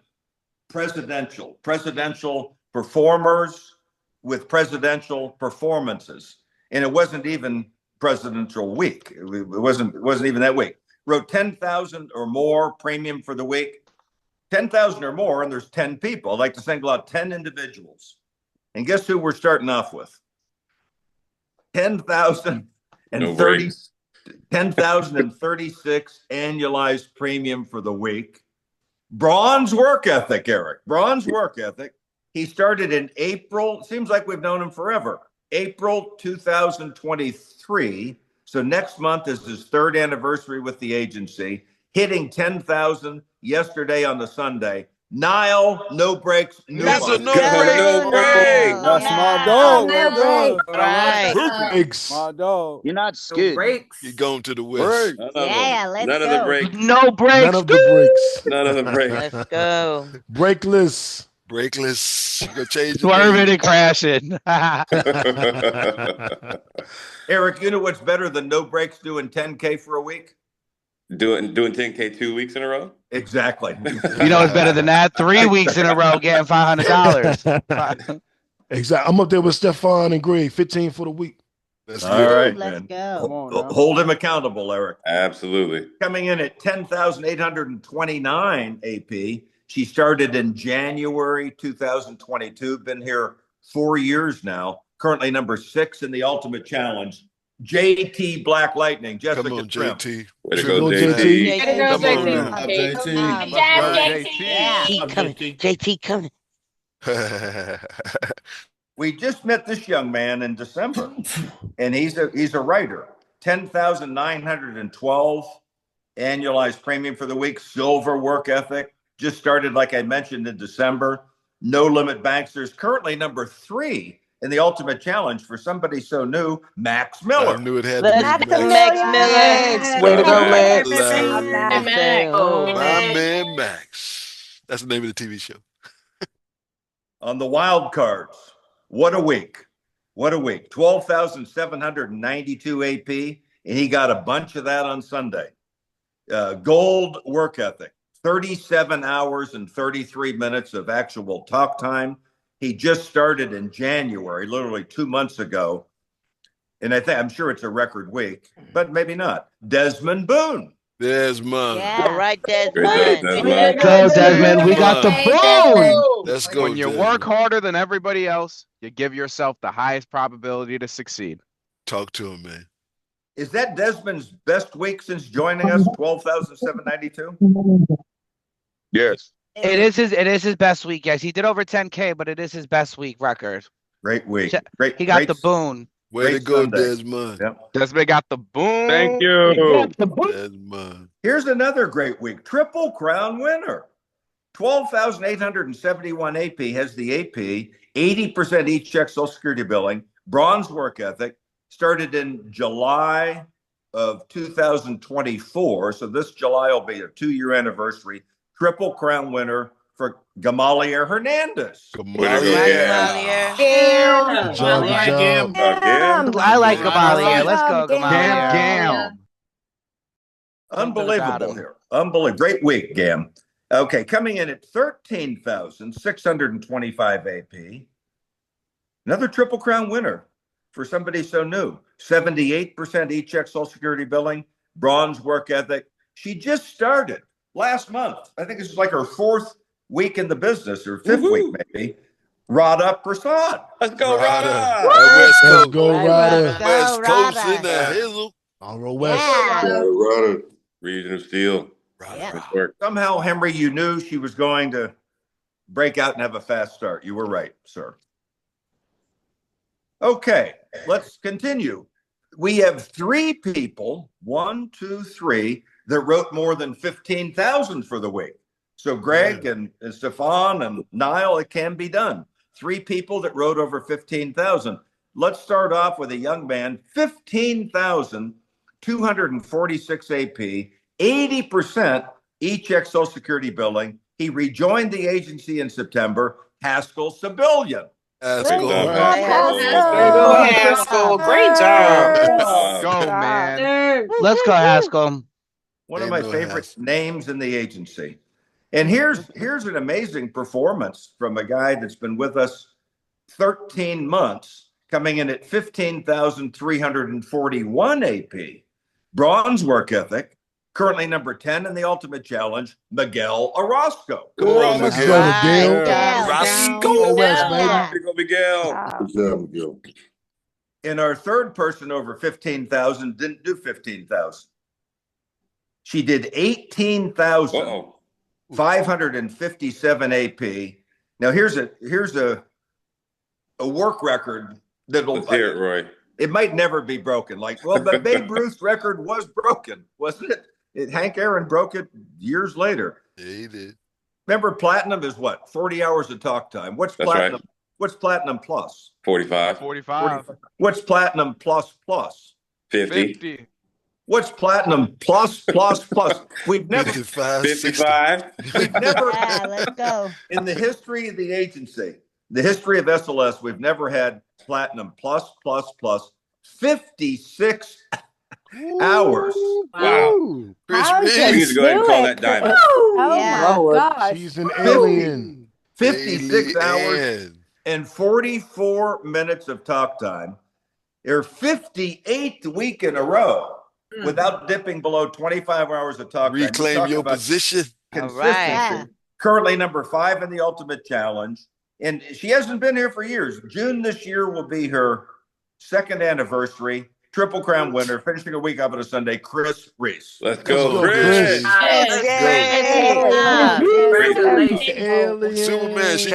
presidential performers with presidential performances. And it wasn't even presidential week. It wasn't even that week. Wrote 10,000 or more premium for the week. 10,000 or more, and there's 10 people. I'd like to single out 10 individuals. And guess who we're starting off with? 10,036 annualized premium for the week. Bronze work ethic, Eric. Bronze work ethic. He started in April. Seems like we've known him forever. April 2023. So next month is his third anniversary with the agency, hitting 10,000 yesterday on the Sunday. Nile, no breaks. That's a no break. That's my dog. Right. My dog. You're not scared. You're going to the west. Yeah, let's None go. of the breaks. No breaks. None of the breaks. None of the breaks. Let's go. Breakless. Breakless. You're going to change Swerving and crashing. Eric, you know what's better than no breaks doing 10K for a week? Doing 10K 2 weeks in a row? Exactly. You know what's better than that? 3 weeks in a row getting $500. Exactly. I'm up there with Stefan and Greg, 15 for the week. That's All right, Let's man. go. Hold him accountable, Eric. Absolutely. Coming in at 10,829 AP. She started in January 2022. Been here 4 years now. Currently number 6 in the Ultimate Challenge. JT Black Lightning. Jessica Come on, Trim. JT. Way to go, JT. JT. Come on now. JT coming. We just met this young man in December, and he's a writer. 10,912 annualized premium for the week. Silver work ethic. Just started, like I mentioned, in December. No limit banksters. Currently number 3 in the Ultimate Challenge for somebody so new, Max Miller. I knew it had Let's to go, be Max Miller. Way to go, Max. My man Max. That's the name of the TV show. On the wild cards, what a week. What a week. 12,792 AP, and he got a bunch of that on Sunday. Gold work ethic, 37 hours and 33 minutes of actual talk time. He just started in January, literally 2 months ago. And I'm sure it's a record week, but maybe not. Desmond Boone. Desmond. Yeah. All right, Great Desmond. job, Desmond. Go, Desmond. We got the phone. Let's go. When you Desmond. work harder than everybody else, you give yourself the highest probability to succeed. Talk to him, man. Is that Desmond's best week since joining us? 12,792? Yes. It is his best week. Yes, he did over 10K, but it is his best week record. Great week. He got the boon. Way to go, Sunday. Desmond. Yep. Desmond got the boom. Thank you. Desmond. Here's another great week. Triple Crown winner. 12,871 AP has the AP, 80% each check Social Security billing, bronze work ethic, started in July of 2024. So this July will be a 2-year anniversary. Triple Crown winner for Gamaliel Hernandez. Gamaliel. Good job. I like Gamaliel. Let's go, Gamaliel. Gam. Unbelievable here. Unbelievable. Great week, Gam. Okay, coming in at 13,625 AP. Another Triple Crown winner for somebody so new. 78% E-check Social Security billing, bronze work ethic. She just started last month. I think this is like her 4th week in the business, or 5th week maybe. Radha Prasad. Let's go, Radha. West Let's Coast. go, Ryder. West Coast in the hizzle. All right, West. Radha. Regional Steel. Yeah. Somehow, Henry, you knew she was going to break out and have a fast start. You were right, sir. Okay, let's continue. We have 3 people, 1, 2, 3, that wrote more than 15,000 for the week. So Greg and Stefan and Niall, it can be done. 3 people that wrote over 15,000. Let's start off with a young man, 15,246 AP, 80% E-check Social Security billing. He rejoined the agency in September. Haskell Civilian. Haskell. Haskell. Great job. Go, man. Let's go, Haskell. One of my favorite names in the agency. And here's an amazing performance from a guy that's been with us 13 months, coming in at 15,341 AP. Bronze work ethic, currently number 10 in the Ultimate Challenge, Miguel Orozco. Let's go, Miguel. Orozco. West, baby. Go, Miguel. Good job, Miguel. And our third person over 15,000 didn't do 15,000. She did 18,557 AP. Now here's a work record that'll. Let's hear it, Roy. It might never be broken. But Babe Ruth's record was broken, wasn't it? Hank Aaron broke it years later. Yeah, he did. Remember, platinum is what? 40 hours of talk time. What's That's platinum? right. What's platinum plus? 45. 45. What's platinum plus plus? 50. What's platinum plus plus plus? We've never 55. We've never Let's go. in the history of the agency, the history of SLS, we've never had platinum plus plus plus 56 hours. Wow. Chris How Reeves. We need to go ahead and call that diamond. Oh Yeah. my gosh. She's an alien. 56 hours Alien. and 44 minutes of talk time. Their 58th week in a row without dipping below 25 hours of talk time. Reclaim Talk your about position. consistency. right. Currently number 5 in the Ultimate Challenge. And she hasn't been here for years. June this year will be her 2nd anniversary. Triple Crown winner, finishing a week up on a Sunday, Chris Reese. Let's go, Chris. Chris. Superman, she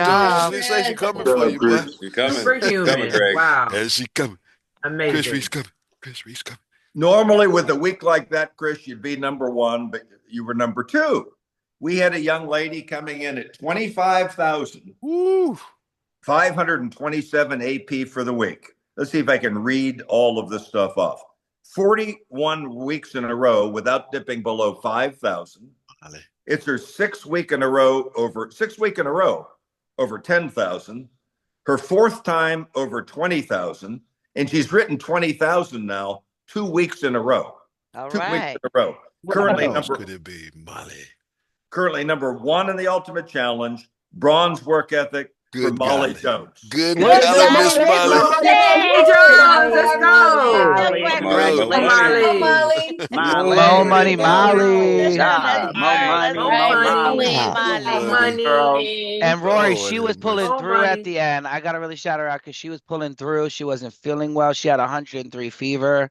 say she coming for you, boy. She's coming. She's coming, Greg. Wow. And she coming. Amazing. Chris Reeves coming. Chris Reeves coming. Normally, with a week like that, Chris, you'd be number 1, but you were number 2. We had a young lady coming in at 25,527 AP for the week. Let's see if I can read all of this stuff off. 41 weeks in a row without dipping below 5,000. It's her 6th week in a row over 10,000. Her 4th time over 20,000, and she's written 20,000 now 2 weeks in a row. All 2 weeks right. in a row. Currently Could it be Molly? Currently number 1 in the Ultimate Challenge. Bronze work ethic for Molly Jones. Good golly, Miss Molly. Let's go. Mo money, Molly. And Rory, she was pulling through at the end. I gotta really shout her out because she was pulling through. She wasn't feeling well. She had 103 fever.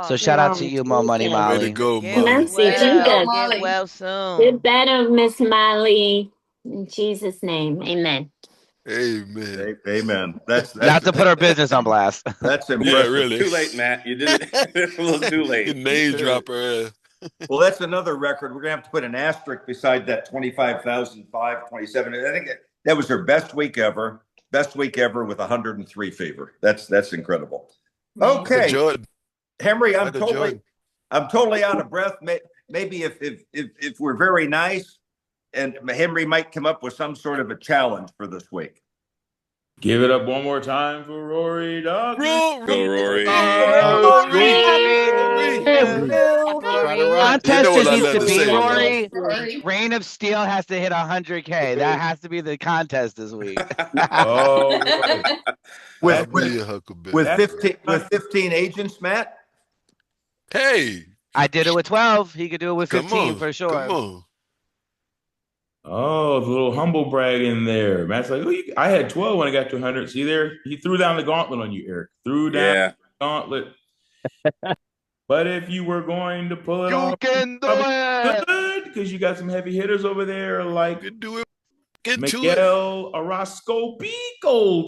So shout out to you, Mo Money, Molly. Way to go, Get Molly. Get well soon. Get better, Miss Molly. In Jesus' name, amen. Amen. Amen. That's Not to put her business on blast. That's Yeah, impressive. really. Too late, Matt. You did it. It's a little too late. Your name dropper. Well, that's another record. We're gonna have to put an asterisk beside that 25,527. I think that was her best week ever. Best week ever with 103 fever. That's incredible. Okay, Jordan. Henry, I'm Michael Jordan. totally out of breath. Maybe if we're very nice, and Henry might come up with some sort of a challenge for this week. Give it up one more time for Rory Dog. Go, Rory. Rory. contest what just I needs love to to be, say, Rory. Reign of Steel has to hit 100K. That has to be the contest this week. Oh, With Huckleberry. 15 agents, Matt. Hey, I did it with 12. He could do it with 15 for sure. Come on. Oh, the little humble brag in there. Matt's like, oh, I had 12 when I got to 100. See there? He threw down the gauntlet on you, Eric. Threw down the gauntlet. But if you were going to pull it off, you can do it. Because you got some heavy hitters over there like You can do it. Get Miguel Orozco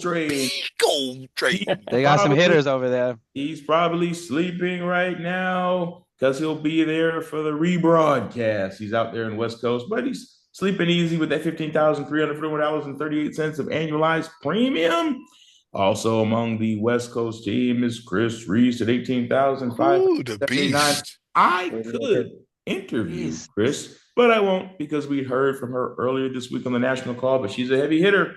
Trade. They got some hitters over there. He's probably sleeping right now because he'll be there for the rebroadcast. He's out there in West Coast, but he's sleeping easy with that $15,341.38 of annualized premium. Also among the West Coast team is Chris Reese at $18,579. I could interview Chris, but I won't because we heard from her earlier this week on the national call, but she's a heavy hitter.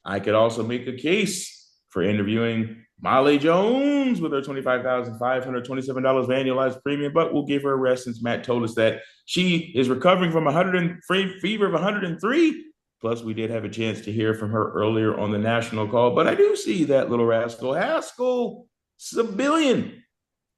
I could also make a case for interviewing Molly Jones with her $25,527 of annualized premium, but we'll give her a rest since Matt told us that she is recovering from a fever of 103. Plus, we did have a chance to hear from her earlier on the national call, but I do see that little rascal, Haskell Civilian,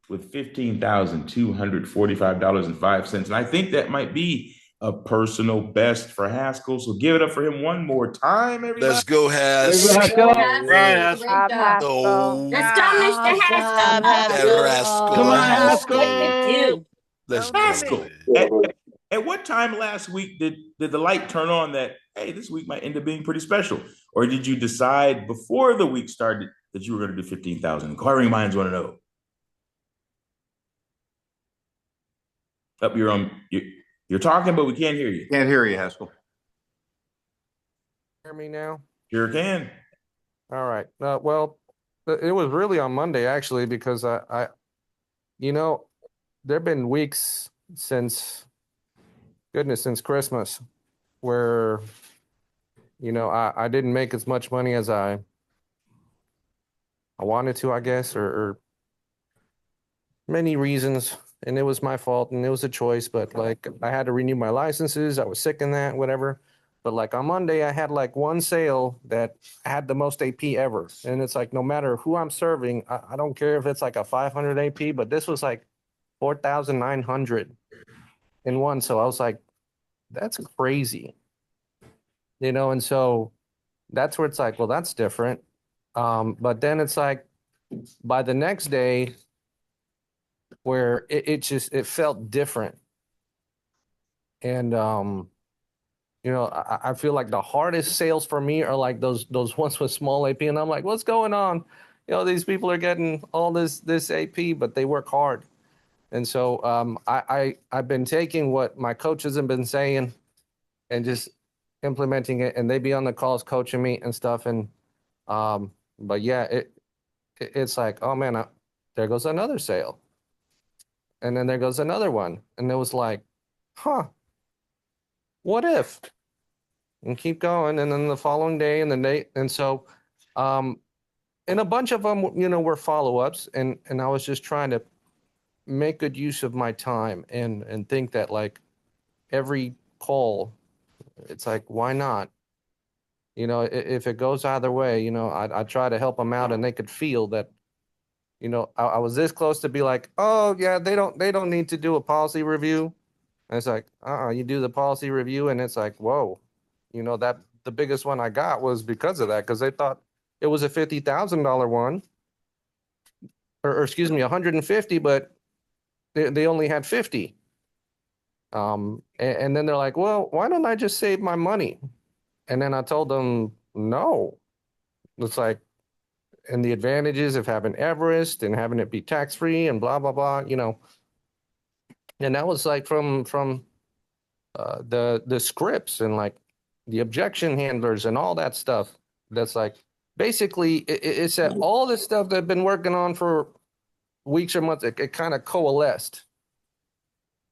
with $15,245.05. And I think that might be a personal best for Haskell. So give it up for him one more time, everybody. Let's go, Haskell. Let's go, Haskell. Let's go, Mr. Haskell. Come on, Haskell. Let's Haskell. At what time last week did the light turn on that, hey, this week might end up being pretty special? Or did you decide before the week started that you were going to do 15,000? Inquiring minds want to know. Up, you're talking, but we can't hear you. Can't hear you, Haskell. Hear me now? Sure can. All right. Well, it was really on Monday actually because I there've been weeks since Christmas where I didn't make as much money as I wanted to, I guess, or many reasons. And it was my fault and it was a choice, but like I had to renew my licenses. I was sick in that, whatever. But like on Monday, I had like one sale that had the most AP ever. And it's like, no matter who I'm serving, I don't care if it's like a 500 AP, but this was like 4,900 in one. So I was like, that's crazy, and so that's where it's like, well, that's different. But then it's like by the next day, where it felt different. And, I feel like the hardest sales for me are like those ones with small AP. And I'm like, what's going on? These people are getting all this AP, but they work hard. And so I've been taking what my coaches have been saying and just implementing it. And they be on the calls coaching me and stuff. And, but yeah, it's like, oh man, there goes another sale. And then there goes another one. And it was like, what if? And keep going. And then the following day and the day. And so, and a bunch of them, were follow-ups. And I was just trying to make good use of my time and think that like every call, it's like, why not? If it goes either way, I try to help them out and they could feel that, I was this close to be like, oh yeah, they don't need to do a policy review. And it's like, you do the policy review and it's like, whoa, that the biggest one I got was because of that, because they thought it was a $50,000 one, or excuse me, 150, but they only had 50. And then they're like, well, why don't I just save my money? And then I told them, no. It's like, and the advantages of having Everest and having it be tax-free and blah, blah, blah, And that was like from the scripts and like the objection handlers and all that stuff. That's like, basically, it's that all this stuff that I've been working on for weeks or months, it kind of coalesced.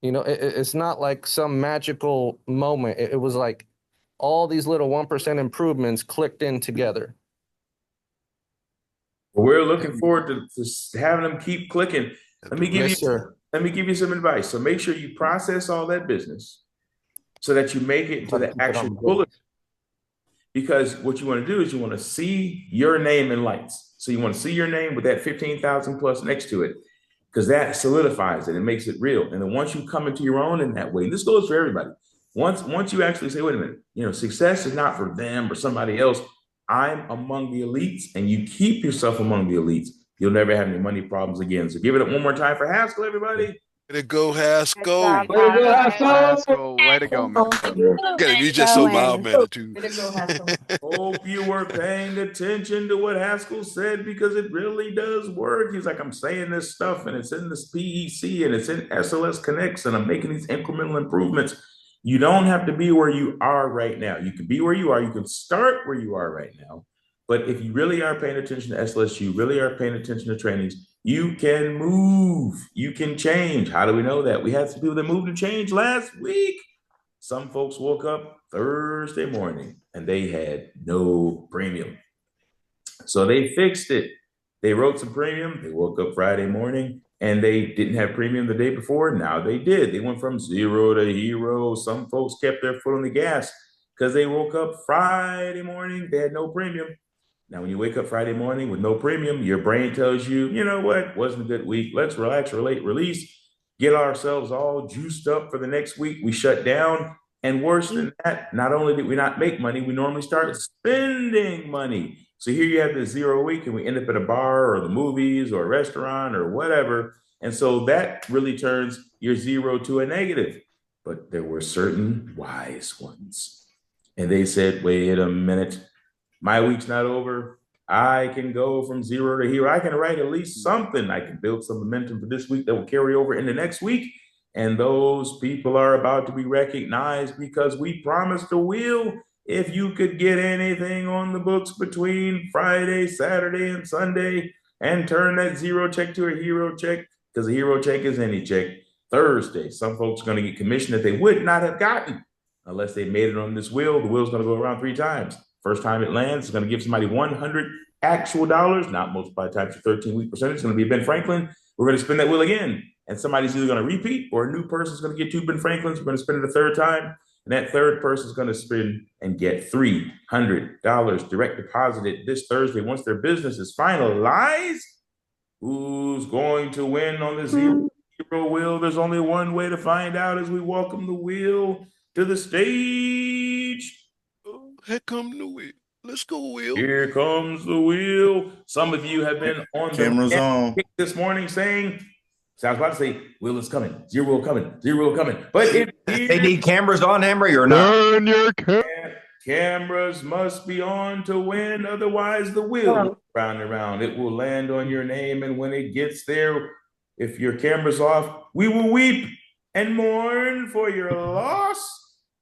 It's not like some magical moment. It was like all these little 1% improvements clicked in together. Well, we're looking forward to having them keep clicking. Let me give you let me give you some advice. So make sure you process all that business so that you make it into the actual bullet. Because what you want to do is you want to see your name in lights. So you want to see your name with that 15,000 plus next to it, because that solidifies it and makes it real. And then once you come into your own in that way, and this goes for everybody. Once you actually say, wait a minute, success is not for them or somebody else. I'm among the elites, and you keep yourself among the elites. You'll never have any money problems again. So give it up one more time for Haskell, everybody. Way to go, Haskell. Way to go, Haskell. Way to go, man. You're just so mild-mannered, too. Hope you were paying attention to what Haskell said, because it really does work. He's like, I'm saying this stuff, and it's in this PEC, and it's in SLS Connects, and I'm making these incremental improvements. You don't have to be where you are right now. You can be where you are. You can start where you are right now. But if you really are paying attention to SLS, you really are paying attention to trainings, you can move. You can change. How do we know that? We had some people that moved and changed last week. Some folks woke up Thursday morning and they had no premium. So they fixed it. They wrote some premium. They woke up Friday morning and they didn't have premium the day before. Now they did. They went from zero to hero. Some folks kept their foot on the gas because they woke up Friday morning. They had no premium. Now, when you wake up Friday morning with no premium, your brain tells you, you know what, wasn't a good week. Let's relax, relate, release, get ourselves all juiced up for the next week. We shut down. And worse than that, not only did we not make money, we normally start spending money. So here you have the 0 week and we end up at a bar or the movies or a restaurant or whatever. And so that really turns your 0 to a negative. But there were certain wise ones. And they said, wait a minute, my week's not over. I can go from 0 to hero. I can write at least something. I can build some momentum for this week that will carry over into next week. And those people are about to be recognized because we promised a wheel. If you could get anything on the books between Friday, Saturday, and Sunday and turn that 0 check to a hero check, because a hero check is any check, Thursday, some folks are going to get commission that they would not have gotten unless they made it on this wheel. The wheel's going to go around 3 times. First time it lands, it's going to give somebody 100 actual dollars, not multiplied times your 13-week percentage. It's going to be Ben Franklin. We're going to spin that wheel again. And somebody's either going to repeat or a new person's going to get 2 Ben Franklins. We're going to spin it a third time. And that third person's going to spin and get $300 direct deposited this Thursday. Once their business is finalized, who's going to win on the zero wheel? There's only one way to find out as we welcome the wheel to the stage. Oh, here come the wheel. Let's go, wheel. Here comes the wheel. Some of you have been on Cameras on this morning saying, so I was about to say, wheel is coming, 0 coming, 0 coming. But they need cameras on, Emery, or not? Turn your cameras must be on to win. Otherwise, the wheel round and round. It will land on your name. And when it gets there, if your camera's off, we will weep and mourn for your loss.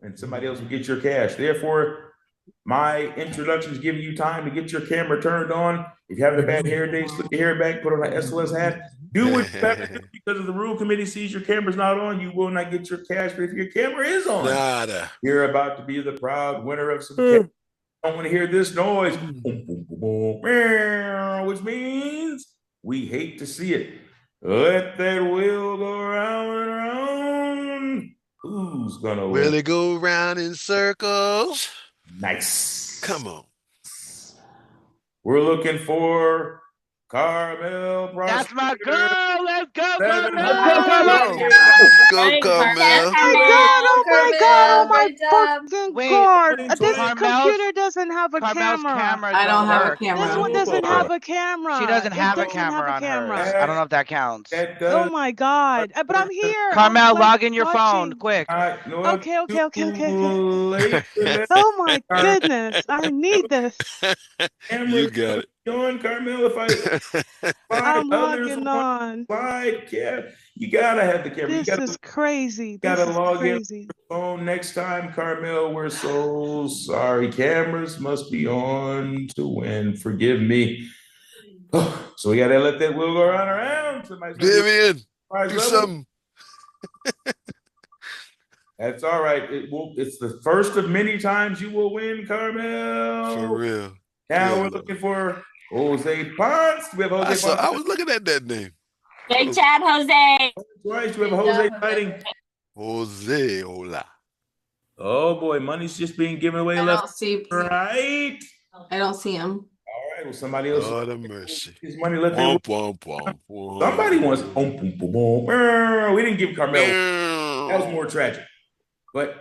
And somebody else will get your cash. Therefore, my introduction is giving you time to get your camera turned on. If you have a bad hair day, slip your hair back, put on an SLS hat. Do what you have to do, because if the rule committee sees your camera's not on, you will not get your cash. But if your camera is on, you're about to be the proud winner of some cash. I don't want to hear this noise, which means we hate to see it. Let that wheel go round and round. Who's gonna win? Will it go round in circles? Nice. Come on. We're looking for Carmel. That's my girl. Let's go, Carmel. Go, Carmel. Oh my god, my fucking god. This Carmel's- computer doesn't have a Carmel's camera. I don't have a This one doesn't have a camera. She doesn't have a It doesn't camera have a on hers. camera. I don't know if that counts. Oh my god. But I'm here. Carmel, I'm, like, log in your phone, watching. quick. Okay. Oh my goodness. I need this. You got it. On Carmel, if I'm logging on. You gotta have the camera. This is crazy. You gotta This is log in crazy. on your phone next time, Carmel. We're so sorry. Cameras must be on to win. Forgive me. Oh, so we gotta let that wheel go around. Vivian, do something. That's all right. It's the first of many times you will win, Carmel. For real. Now we're looking for Jose Ponce. We have Jose Ponce. I was looking at that name. Great chat, Jose. Twice. We have a Jose sighting. Jose, hola. Oh boy, money's just being given away I left. don't see. Right. I don't see him. All right. Well, somebody else. Lord have mercy. His money let Womp, womp, womp, womp. Somebody wants. We didn't give Carmelo. That was more tragic. But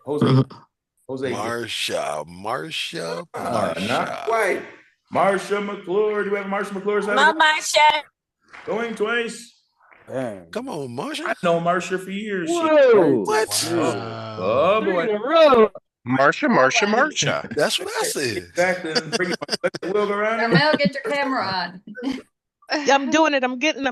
Jose. Marsha. Not quite. Marsha McClure. Do we have Marsha McClure? Come on, Marsha. Going twice. Damn. Come on, Marsha. I know Marsha for years. Whoa. What? Oh boy. Marsha. That's what I said. Exactly. We'll go around. Carmel, get your camera on. I'm doing it. I'm getting it.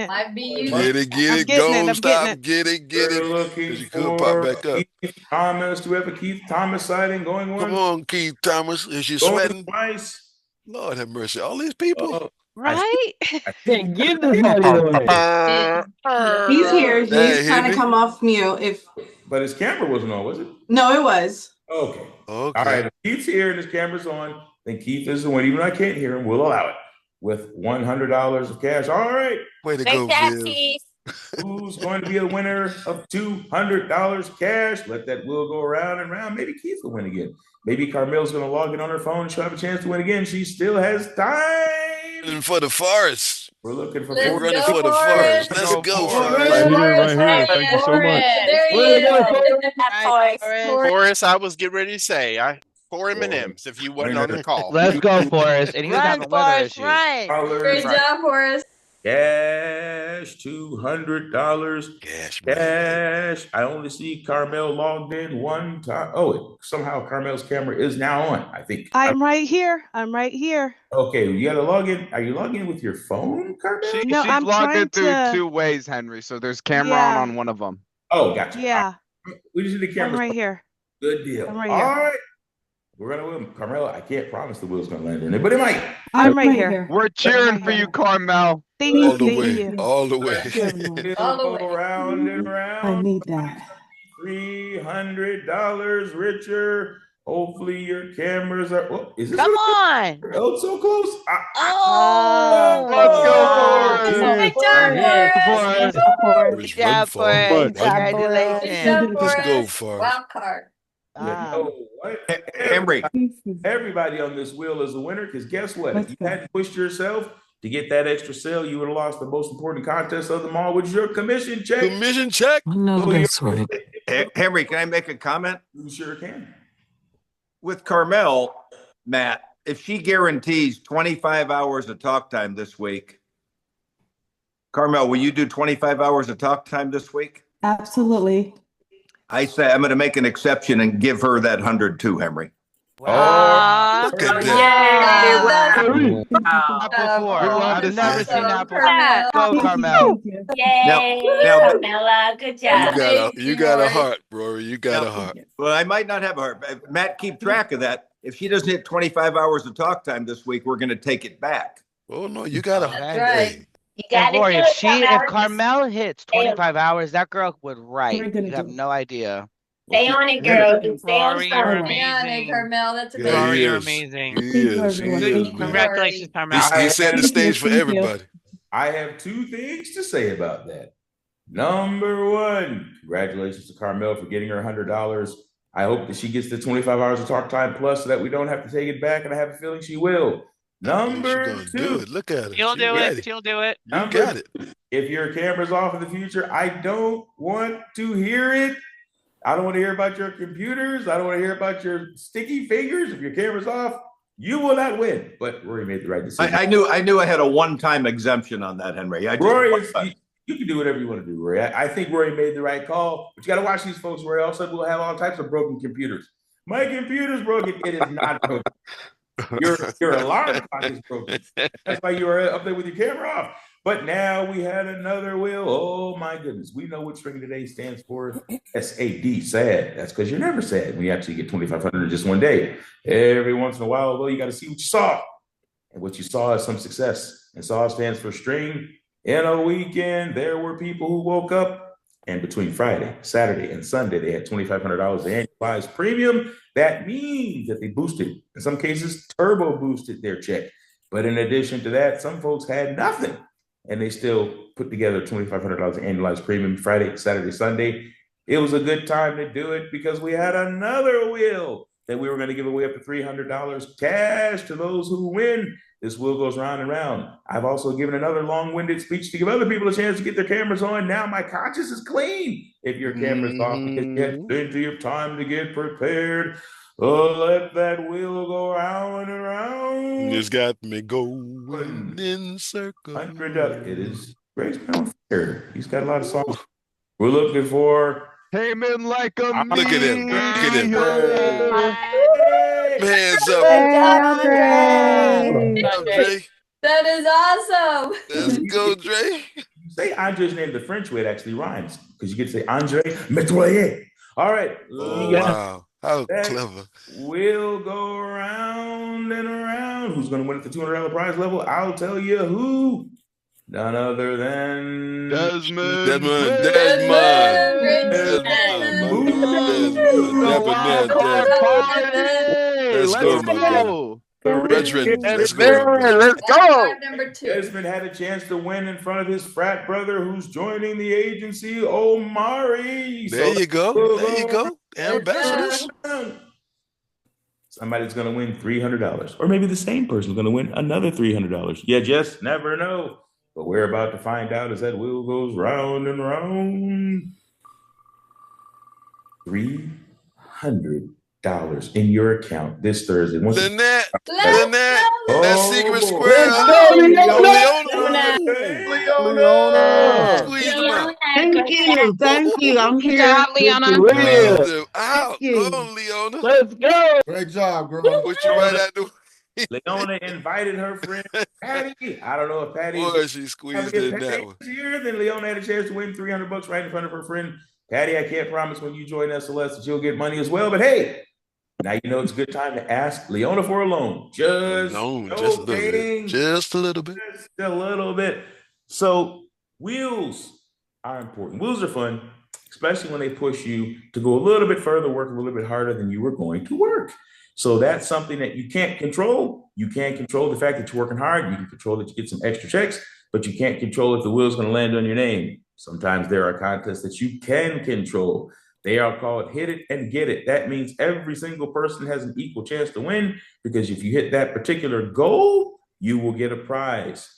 Might be you. Get it. Go, stop. Get it. Looking You could pop back up. Keith Thomas. Do we have a Keith Thomas sighting going once? Come on, Keith Thomas. Is she Going sweating? twice. Lord have mercy. All these people. Right? Can't give this money away. He's here. He's Hey, trying Henry. to come off mute. But his camera wasn't on, was it? No, it was. Okay. All right. If Keith's here and his camera's on, then Keith is the one. Even though I can't hear him, we'll allow it. With $100 of cash. All right. Way to Great go, chat, Viv. Keith. Who's going to be a winner of $200 cash? Let that wheel go around and around. Maybe Keith will win again. Maybe Carmel's going to log in on her phone and she'll have a chance to win again. She still has time. Running for the forest. We're looking for We're running for the forest. Let's go, Forrest. Right here. Thank you so much. There he is. Forrest, I was getting ready to say, pour M&Ms if you wasn't on the call. Let's go, Forrest. And he was Run, having weather Forrest, issues. run. Great job, Horace. Cash, $200. Cash. I only see Carmel logged in one time. Oh, somehow Carmel's camera is now on, I think. I'm right here. Okay, you got to log in. Are you logging in with your phone, Carmel? No, She's I'm logged in trying through to- 2 ways, Henry. So there's camera on one of them. Oh, gotcha. Yeah. We just need the camera. I'm right here. Good deal. I'm right All here. right. We're going to win. Carmela, I can't promise the wheel's going to land in it, but it might. I'm right here. We're cheering for you, Carmel. Thank you. All the way. All the way. All the way. Around and around. I need that. $300 richer. Hopefully your cameras are. Oh, is this Come on. Oh, so close. Great job, Horace. Good job, Forrest. Congratulations. Let's go, Forrest. Wild card. You know what? Henry. Everybody on this wheel is a winner because guess what? If you hadn't pushed yourself to get that extra sale, you would have lost the most important contest of them all, which is your commission check. Commission check. No, that's right. Henry, can I make a comment? You sure can. With Carmel, Matt, if she guarantees 25 hours of talk time this week, Carmel, will you do 25 hours of talk time this week? Absolutely. I say I'm going to make an exception and give her that 100 too, Henry. Wow. Look at that. I've never seen that before. Go, Carmel. Yay, Now- Carmela. Good job. You got a heart, Rory. You got a heart. Well, I might not have a heart. Matt, keep track of that. If she doesn't hit 25 hours of talk time this week, we're going to take it back. Oh, no, you got a heart. right. You And got to do Lori, it, if Carmel. Carmel hits 25 hours, that girl would write. You have no idea. Stay on it, girl. Stay on Rory, you're something. amazing. Carmel. That's Yeah, Rory, he you're is. amazing. He is. He is, man. Congratulations, Carmel. He set the stage for everybody. I have 2 things to say about that. Number 1, congratulations to Carmel for getting her $100. I hope that she gets the 25 hours of talk time plus so that we don't have to take it back, and I have a feeling she will. Number She's gonna do 2. it. Look at her. She'll She do ready. it. She'll do it. You got it. If your camera's off in the future, I don't want to hear it. I don't want to hear about your computers. I don't want to hear about your sticky fingers. If your camera's off, you will not win. But Rory made the right decision. I knew I had a one-time exemption on that, Henry. Rory, you can do whatever you want to do, Rory. I think Rory made the right call, but you got to watch these folks, Rory. All of a sudden, we'll have all types of broken computers. My computer's broken. It is not broken. Your alarm clock is broken. That's why you are up there with your camera off. But now we had another wheel. Oh my goodness. We know what string today stands for. SAD, sad. That's because you're never sad when you actually get 2,500 in just one day. Every once in a while, though, you got to see what you saw. And what you saw is some success. And SAW stands for string. In a weekend, there were people who woke up and between Friday, Saturday, and Sunday, they had $2,500 annualized premium. That means that they boosted, in some cases, turbo boosted their check. But in addition to that, some folks had nothing. and they still put together $2,500 annualized premium Friday, Saturday, Sunday. It was a good time to do it because we had another wheel that we were going to give away up to $300 cash to those who win. This wheel goes round and round. I've also given another long-winded speech to give other people a chance to get their cameras on. Now my conscience is clean. If your camera's off because you had plenty of time to get prepared, let that wheel go round and round. It's got me going in circles. It is Grace Pound Fair. He's got a lot of songs. We're looking for. Came in like a Look at him. Look at him. Hands up. Good job, Andre. Andre. That is awesome. Let's go, Dre. Say Andre's name the French way, it actually rhymes because you get to say Andre Metoyer. All right. Oh, wow. How clever. We'll go around and around. Who's going to win at the $200 prize level? I'll tell you who. None other than Desmond. Let's go, my brother. Let's go. Let's go. Number 2. Desmond had a chance to win in front of his frat brother who's joining the agency, Omari. There you go. There you go. Ambassadors. Somebody's going to win $300. Or maybe the same person's going to win another $300. You just never know. But we're about to find out as that wheel goes round and round. $300 in your account this Thursday. Lynette, Oh, that secret square. Leona. Squeeze them out. Thank you. I'm here. Leona. Out. Go, Leona. Let's go. Great job, girl. Put you right out the way. Leona invited her friend Patty. I don't know if Patty. Boy, she squeezed in that one. Here, then Leona had a chance to win $300 right in front of her friend Patty. I can't promise when you join SLS that you'll get money as well, but hey, now you know it's a good time to ask Leona for a loan. Just a little bit. Just a little bit. Just a little bit. So wheels are important. Wheels are fun, especially when they push you to go a little bit further, work a little bit harder than you were going to work. So that's something that you can't control. You can't control the fact that you're working hard. You can control that you get some extra checks, but you can't control if the wheel's going to land on your name. Sometimes there are contests that you can control. They are called hit it and get it. That means every single person has an equal chance to win because if you hit that particular goal, you will get a prize.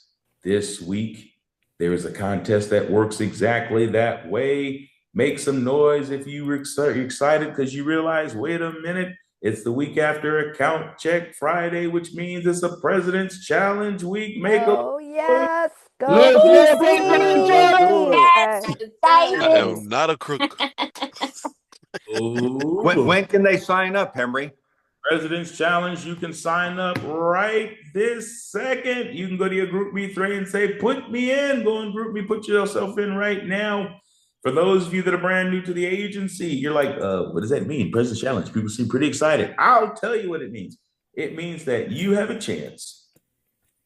This week, there is a contest that works exactly that way. Make some noise if you're excited because you realize, wait a minute, it's the week after Account Check Friday, which means it's a President's Challenge week. Oh, yes. Go. I am not a crook. When can they sign up, Henry? President's Challenge, you can sign up right this second. You can go to your GroupMe thread and say, put me in. Go and GroupMe, put yourself in right now. For those of you that are brand new to the agency, you're like, what does that mean? President's Challenge. People seem pretty excited. I'll tell you what it means. It means that you have a chance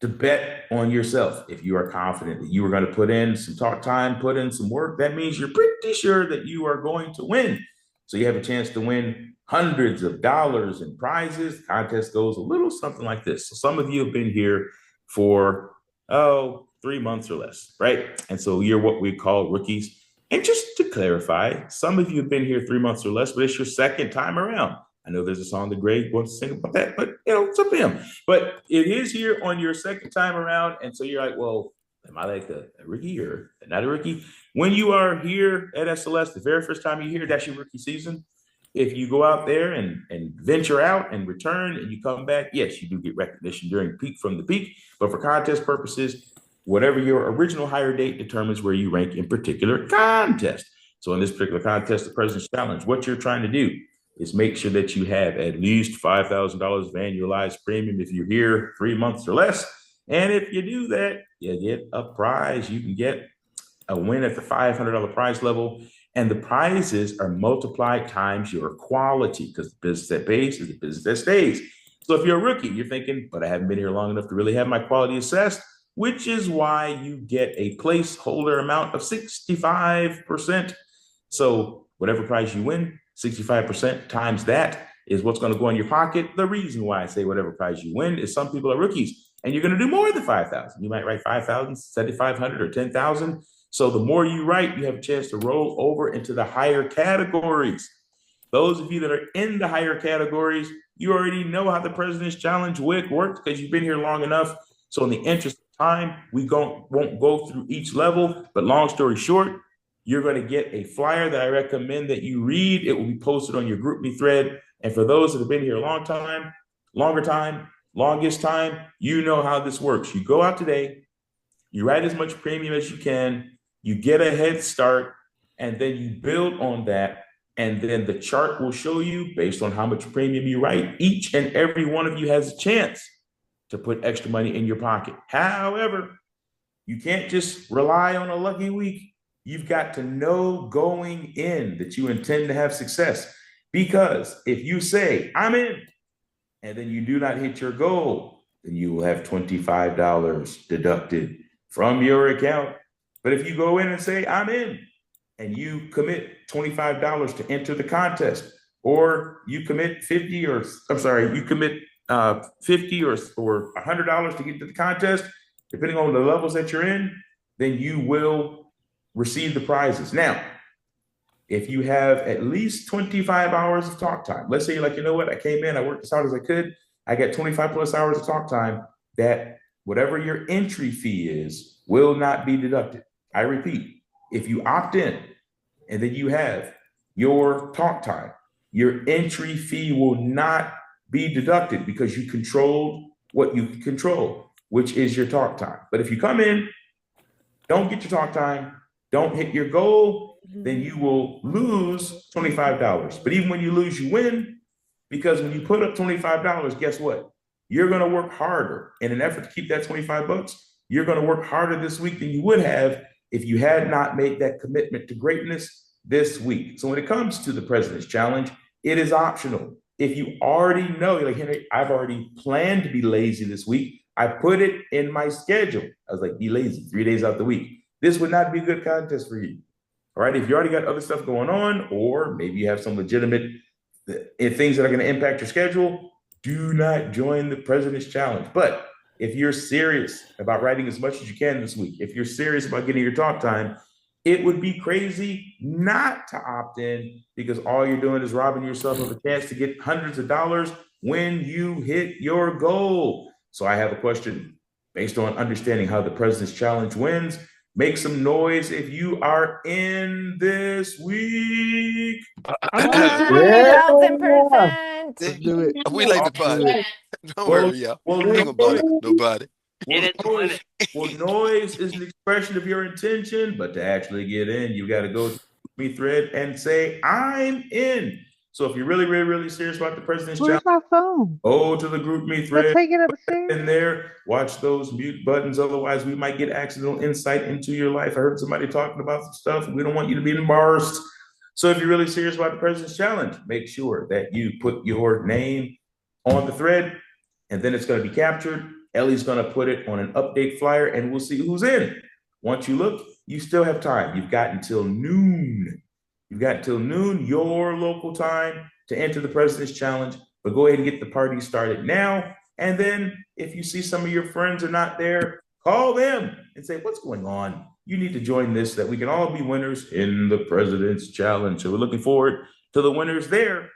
to bet on yourself. If you are confident that you are going to put in some talk time, put in some work, that means you're pretty sure that you are going to win. So you have a chance to win hundreds of dollars in prizes. The contest goes a little something like this. So some of you have been here for, 3 months or less, right? And so you're what we call rookies. And just to clarify, some of you have been here 3 months or less, but it's your second time around. I know there's a song that Greg wants to sing about that, but it's up to him. But it is here on your second time around. And so you're like, well, am I like a rookie or not a rookie? When you are here at SLS, the very first time you're here, that's your rookie season. If you go out there and venture out and return and you come back, yes, you do get recognition during peak from the peak. But for contest purposes, whatever your original hire date determines where you rank in particular contest. So in this particular contest, the President's Challenge, what you're trying to do is make sure that you have at least $5,000 of annualized premium if you're here 3 months or less. And if you do that, you get a prize. You can get a win at the $500 prize level. And the prizes are multiplied times your quality because the business that pays is the business that stays. So if you're a rookie, you're thinking, but I haven't been here long enough to really have my quality assessed, which is why you get a placeholder amount of 65%. So whatever prize you win, 65% times that is what's going to go in your pocket. The reason why I say whatever prize you win is some people are rookies and you're going to do more than 5,000. You might write 5,000, 7,500, or 10,000. So the more you write, you have a chance to roll over into the higher categories. Those of you that are in the higher categories, you already know how the President's Challenge works because you've been here long enough. So in the interest of time, we won't go through each level, but long story short, you're going to get a flyer that I recommend that you read. It will be posted on your GroupMe thread. And for those that have been here a long time, longest time, you know how this works. You go out today, you write as much premium as you can, you get a head start, and then you build on that. And then the chart will show you, based on how much premium you write, each and every one of you has a chance to put extra money in your pocket. However, you can't just rely on a lucky week. You've got to know going in that you intend to have success. Because if you say, I'm in, and then you do not hit your goal, then you will have $25 deducted from your account. But if you go in and say, I'm in, and you commit $25 to enter the contest, or you commit 50 or you commit 50 or $100 to get to the contest, depending on the levels that you're in, then you will receive the prizes. Now, if you have at least 25 hours of talk time, let's say you're like, you know what, I came in, I worked as hard as I could, I got 25 plus hours of talk time, that whatever your entry fee is will not be deducted. I repeat, if you opt in and then you have your talk time, your entry fee will not be deducted because you controlled what you can control, which is your talk time. But if you come in, don't get your talk time, don't hit your goal, then you will lose $25. But even when you lose, you win, because when you put up $25, guess what? You're going to work harder in an effort to keep that 25 bucks. You're going to work harder this week than you would have if you had not made that commitment to greatness this week. So when it comes to the President's Challenge, it is optional. If you already know, you're like, Henry, I've already planned to be lazy this week. I put it in my schedule. I was like, be lazy 3 days out the week. This would not be a good contest for you. All right, if you already got other stuff going on, or maybe you have some legitimate things that are going to impact your schedule, do not join the President's Challenge. But if you're serious about writing as much as you can this week, if you're serious about getting your talk time, it would be crazy not to opt in, because all you're doing is robbing yourself of a chance to get hundreds of dollars when you hit your goal. So I have a question based on understanding how the President's Challenge wins. Make some noise if you are in this week. 1,000%. Let's do it. We like the party. Don't worry, y'all. Ain't gonna nobody. Well, noise is an expression of your intention, but to actually get in, you got to go to the thread and say, I'm in. So if you're really, really, really serious about the President's Challenge, Where's my phone? go to the GroupMe thread. Take it upstairs. In there, watch those mute buttons. Otherwise, we might get accidental insight into your life. I heard somebody talking about some stuff. We don't want you to be embarrassed. So if you're really serious about the President's Challenge, make sure that you put your name on the thread, and then it's going to be captured. Ellie's going to put it on an update flyer, and we'll see who's in. Once you look, you still have time. You've got until noon. You've got until noon, your local time, to enter the President's Challenge. But go ahead and get the party started now. And then if you see some of your friends are not there, call them and say, what's going on? You need to join this so that we can all be winners in the President's Challenge. So we're looking forward to the winners there.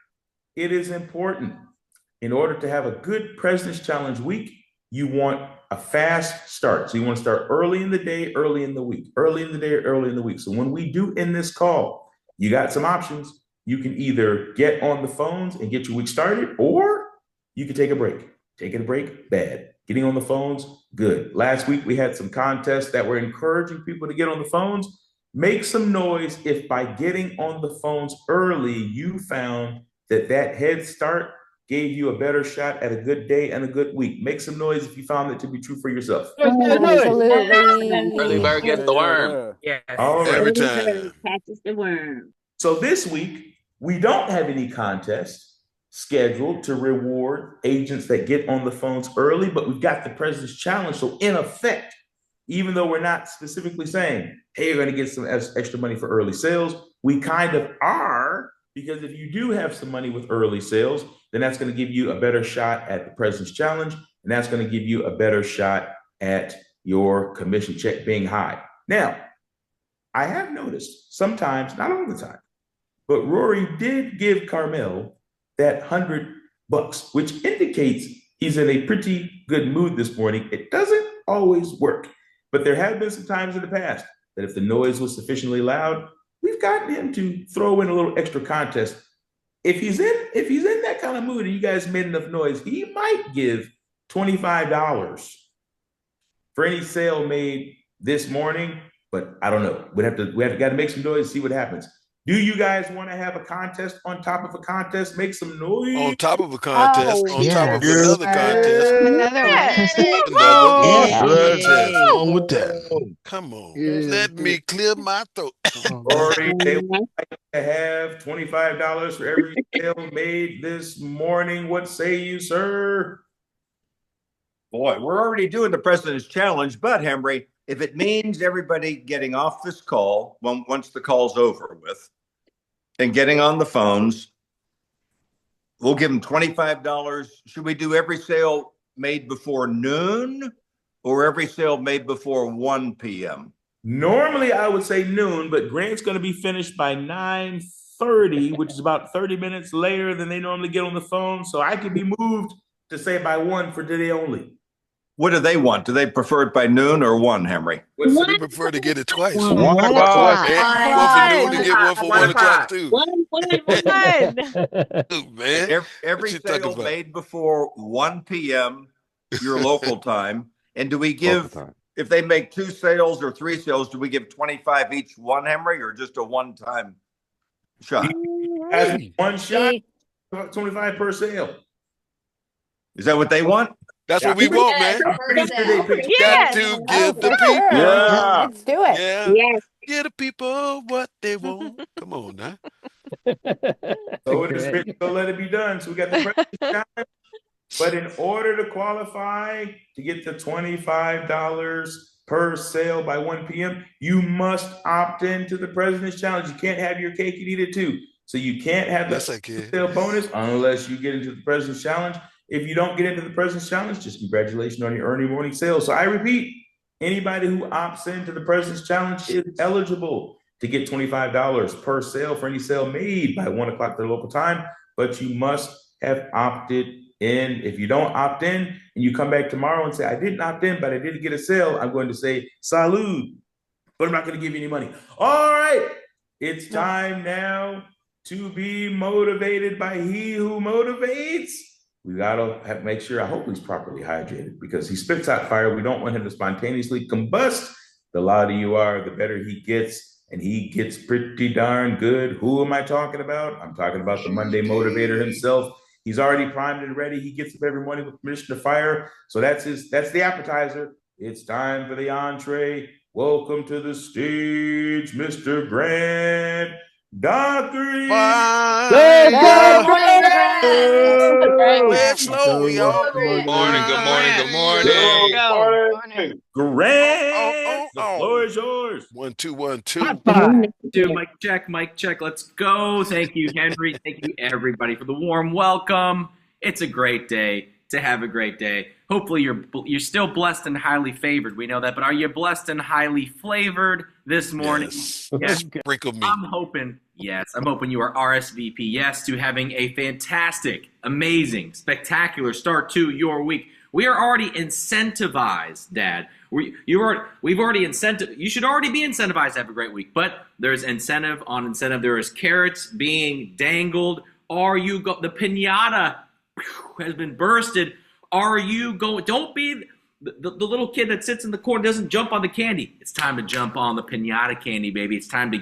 It is important, in order to have a good President's Challenge week, you want a fast start. So you want to start early in the day, early in the week, early in the day, or early in the week. So when we do end this call, you got some options. You can either get on the phones and get your week started, or you can take a break. Taking a break, bad. Getting on the phones, good. Last week, we had some contests that were encouraging people to get on the phones. Make some noise if by getting on the phones early, you found that head start gave you a better shot at a good day and a good week. Make some noise if you found it to be true for yourself. Absolutely. Early bird gets the worm. Yes. All right. Every time. Catches the worm. So this week, we don't have any contests scheduled to reward agents that get on the phones early, but we've got the President's Challenge. So in effect, even though we're not specifically saying, hey, you're going to get some extra money for early sales, we kind of are, because if you do have some money with early sales, then that's going to give you a better shot at the President's Challenge. and that's going to give you a better shot at your commission check being high. Now, I have noticed sometimes, not all the time, but Rory did give Carmel that $100, which indicates he's in a pretty good mood this morning. It doesn't always work, but there have been some times in the past that if the noise was sufficiently loud, we've gotten him to throw in a little extra contest. If he's in that kind of mood and you guys made enough noise, he might give $25 for any sale made this morning. But I don't know. We got to make some noise, see what happens. Do you guys want to have a contest on top of a contest? Make some noise. On top of a contest, Oh, on top of another contest. Another one. Another What's contest. wrong with that? Come on. Let me clear my throat. Rory, they would like to have $25 for every sale made this morning. What say you, sir? Boy, we're already doing the President's Challenge, but Henry, if it means everybody getting off this call once the call's over with and getting on the phones, we'll give them $25. Should we do every sale made before noon or every sale made before 1 p.m.? Normally, I would say noon, but Grant's going to be finished by 9:30, which is about 30 minutes later than they normally get on the phone. So I could be moved to say by 1 for today only. What do they want? Do they prefer it by noon or 1, Henry? So they prefer to get it twice. 1 One for noon and get one for 1 o'clock too. Man, Every sale made before 1 p.m. your local time. And do we give, if they make 2 sales or 3 sales, do we give 25 each one, Henry, or just a one-time shot? One shot, 25 per sale. Is that what they want? That's what we want, man. Yes. Got to give the people. Yeah. Let's do it. Yeah. Yes. Give the people what they want. Come on now. So it is written, so let it be done. So we got the President's Challenge. But in order to qualify to get the $25 per sale by 1 p.m., you must opt into the President's Challenge. You can't have your cake and eat it too. So you can't have the sale bonus unless you get into the President's Challenge. If you don't get into the President's Challenge, just congratulations on your early morning sales. So I repeat, anybody who opts into the President's Challenge is eligible to get $25 per sale for any sale made by 1 o'clock their local time, but you must have opted in. If you don't opt in and you come back tomorrow and say, I didn't opt in, but I did get a sale, I'm going to say, salud, but I'm not going to give you any money. All right, it's time now to be motivated by he who motivates. We gotta make sure, I hope he's properly hydrated because he spits out fire. We don't want him to spontaneously combust. The louder you are, the better he gets, and he gets pretty darn good. Who am I talking about? I'm talking about the Monday motivator himself. He's already primed and ready. He gets up every morning with permission to fire. So that's the appetizer. It's time for the entree. Welcome to the stage, Mr. Grant Dockery. Let's slow, y'all. Good morning. Grant, the floor is yours. 1 2 1 2. Mic check. Let's go. Thank you, Henry. Thank you, everybody, for the warm welcome. It's a great day to have a great day. Hopefully, you're still blessed and highly favored. We know that, but are you blessed and highly flavored this morning? Yes. Sprinkle me. I'm hoping you are RSVP yes to having a fantastic, amazing, spectacular start to your week. We are already incentivized, Dad. You should already be incentivized to have a great week, but there's incentive on incentive. There is carrots being dangled. The piñata has been bursted. Don't be the little kid that sits in the corner, doesn't jump on the candy. It's time to jump on the piñata candy, baby. It's time to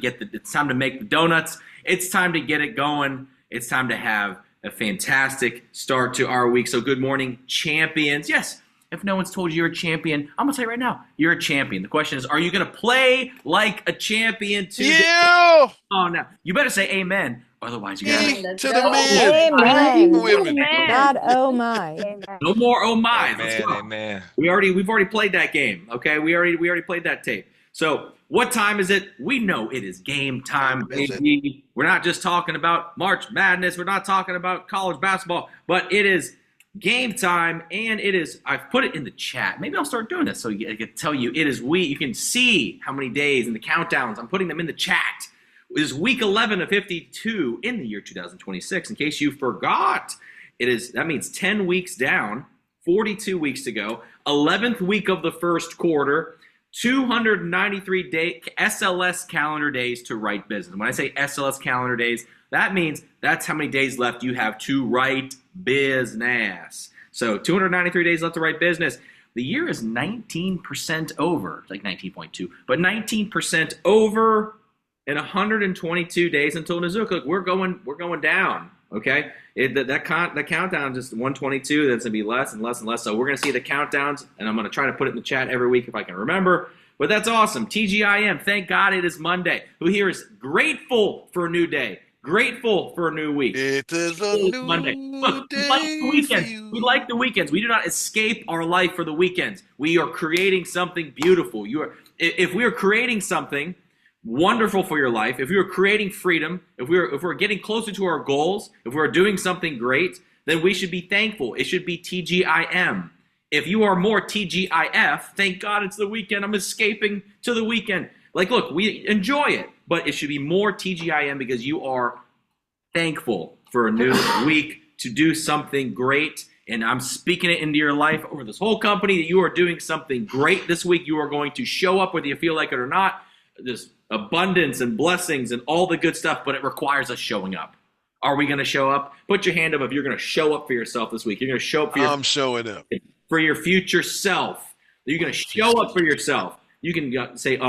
make the donuts. It's time to get it going. It's time to have a fantastic start to our week. So good morning, champions. Yes, if no one's told you you're a champion, I'm going to tell you right now, you're a champion. The question is, are you going to play like a champion today? Yeah. Oh, no. You better say amen. Otherwise, you got to the man. Amen. Not oh my. No more oh my. Let's go. Amen. We've already played that game. Okay, we already played that tape. So what time is it? We know it is game time, baby. We're not just talking about March Madness. We're not talking about college basketball, but it is game time, and it is, I've put it in the chat. Maybe I'll start doing this so I can tell you it is you can see how many days and the countdowns. I'm putting them in the chat. It is week 11 of 52 in the year 2026. In case you forgot, that means 10 weeks down, 42 weeks to go, 11th week of the first quarter, 293 day SLS calendar days to write business. When I say SLS calendar days, that means that's how many days left you have to write business. So 293 days left to write business. The year is 19% over, like 19.2, but 19% over in 122 days until Nizuka. Look, we're going down. Okay, the countdown is just 122. That's gonna be less and less and less. So we're gonna see the countdowns, and I'm gonna try to put it in the chat every week if I can remember. But that's awesome. TGIM. Thank God it is Monday. Who here is grateful for a new day? Grateful for a new week. It is a new Monday. Look, we like the weekends. We like the weekends. We do not escape our life for the weekends. We are creating something beautiful. If we are creating something wonderful for your life, if we are creating freedom, if we're getting closer to our goals, if we're doing something great, then we should be thankful. It should be TGIM. If you are more TGIF, thank God it's the weekend. I'm escaping to the weekend. Like, look, we enjoy it, but it should be more TGIM because you are thankful for a new week to do something great. And I'm speaking it into your life over this whole company that you are doing something great this week. You are going to show up whether you feel like it or not. There's abundance and blessings and all the good stuff, but it requires us showing up. Are we going to show up? Put your hand up if you're going to show up for yourself this week. You're going to show up for I'm showing up. For your future self. You're going to show up for yourself. You can say,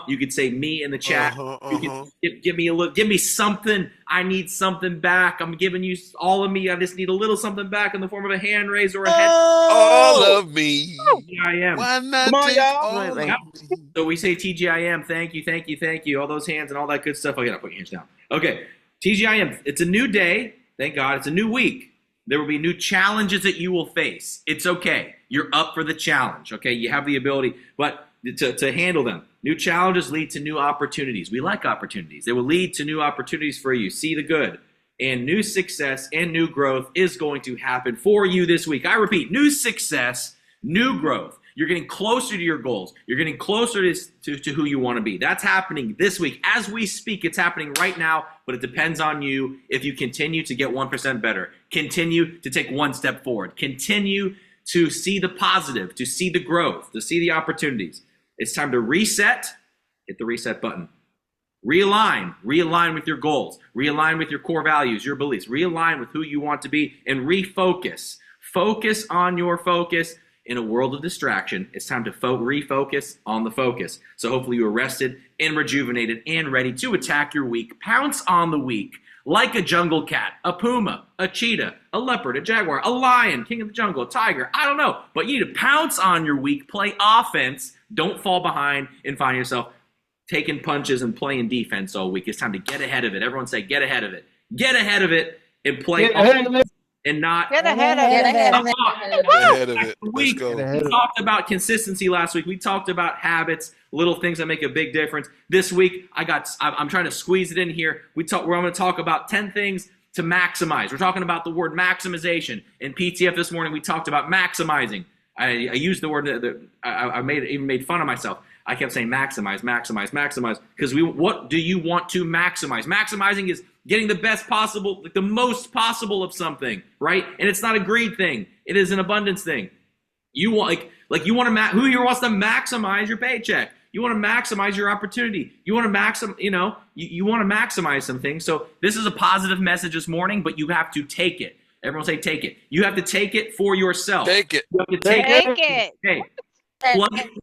You can say me in the chat. You can give me a little, give me something. I need something back. I'm giving you all of me. I just need a little something back in the form of a hand raise or a head. All of me. TGIM. Why not Come on, take y'all. all of me? So we say TGIM. Thank you, thank you, thank you. All those hands and all that good stuff. I gotta put your hands down. Okay. TGIM. It's a new day. Thank God. It's a new week. There will be new challenges that you will face. It's okay. You're up for the challenge. Okay. You have the ability, but to handle them. New challenges lead to new opportunities. We like opportunities. They will lead to new opportunities for you. See the good. And new success and new growth is going to happen for you this week. I repeat, new success, new growth. You're getting closer to your goals. You're getting closer to who you want to be. That's happening this week. As we speak, it's happening right now, but it depends on you if you continue to get 1% better. Continue to take one step forward. Continue to see the positive, to see the growth, to see the opportunities. It's time to reset. Hit the reset button. Realign with your goals. Realign with your core values, your beliefs. Realign with who you want to be and refocus. Focus on your focus. In a world of distraction, it's time to refocus on the focus. So hopefully you're rested and rejuvenated and ready to attack your week. Pounce on the week like a jungle cat, a puma, a cheetah, a leopard, a jaguar, a lion, king of the jungle, a tiger. I don't know, but you need to pounce on your week, play offense, don't fall behind and find yourself taking punches and playing defense all week. It's time to get ahead of it. Everyone say, get ahead of it. Get ahead of it and play offense. And not Get ahead of it. Ahead of it. Let's go. We talked about consistency last week. We talked about habits, little things that make a big difference. This week, I'm trying to squeeze it in here. I'm going to talk about 10 things to maximize. We're talking about the word maximization. In PTF this morning, we talked about maximizing. I used the word I even made fun of myself. I kept saying maximize, because what do you want to maximize? Maximizing is getting the best possible, like the most possible of something, right? And it's not a greed thing. It is an abundance thing. You want you want to who here wants to maximize your paycheck? You want to maximize your opportunity. You want to you want to maximize some things. So this is a positive message this morning, but you have to take it. Everyone say take it. You have to take it for yourself. Take it. You have to take it. Okay.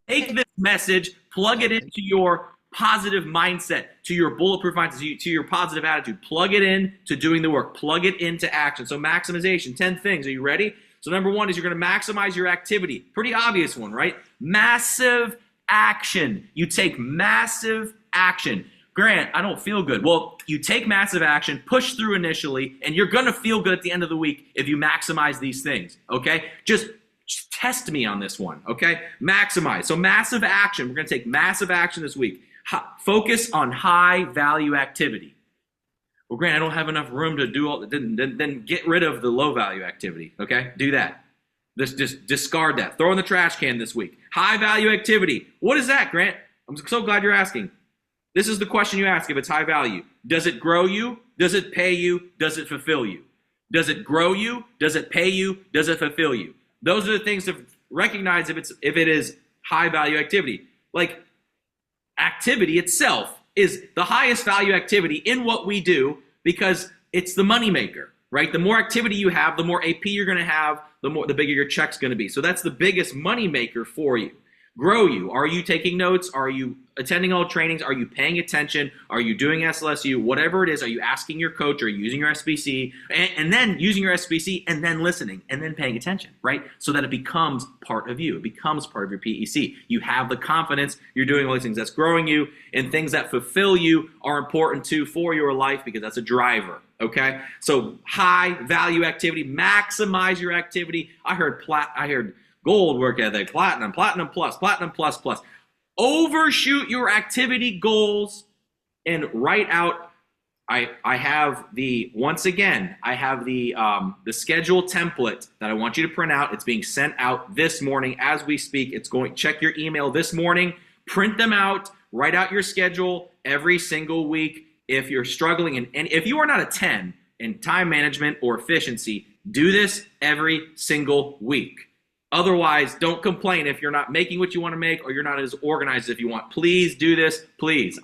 Take this message, plug it into your positive mindset, to your bulletproof mindset, to your positive attitude. Plug it in to doing the work. Plug it into action. So maximization, 10 things. Are you ready? So number one is you're going to maximize your activity. Pretty obvious one, right? Massive action. You take massive action. Grant, I don't feel good. Well, you take massive action, push through initially, and you're going to feel good at the end of the week if you maximize these things, okay? Just test me on this one, okay? Maximize. So massive action. We're going to take massive action this week. Focus on high value activity. Well, Grant, I don't have enough room to do all. Then get rid of the low value activity. Okay, do that. Just discard that. Throw in the trash can this week. High value activity. What is that, Grant? I'm so glad you're asking. This is the question you ask if it's high value. Does it grow you? Does it pay you? Does it fulfill you? Does it grow you? Does it pay you? Does it fulfill you? Those are the things to recognize if it is high value activity. Like activity itself is the highest value activity in what we do because it's the moneymaker, right? The more activity you have, the more AP you're going to have, the bigger your check's going to be. So that's the biggest moneymaker for you. Grow you. Are you taking notes? Are you attending all trainings? Are you paying attention? Are you doing SLSU? Whatever it is, are you asking your coach? Are you using your SBC? And then using your SBC and then listening and then paying attention, right? So that it becomes part of you. It becomes part of your PEC. You have the confidence. You're doing all these things that's growing you, and things that fulfill you are important too for your life because that's a driver, okay? So high value activity, maximize your activity. I heard gold work ethic, platinum plus. Overshoot your activity goals and write out. I have the schedule template that I want you to print out. It's being sent out this morning as we speak. Check your email this morning, print them out, write out your schedule every single week. If you're struggling and if you are not a 10 in time management or efficiency, do this every single week. Otherwise, don't complain if you're not making what you want to make or you're not as organized as if you want. Please do this. Please.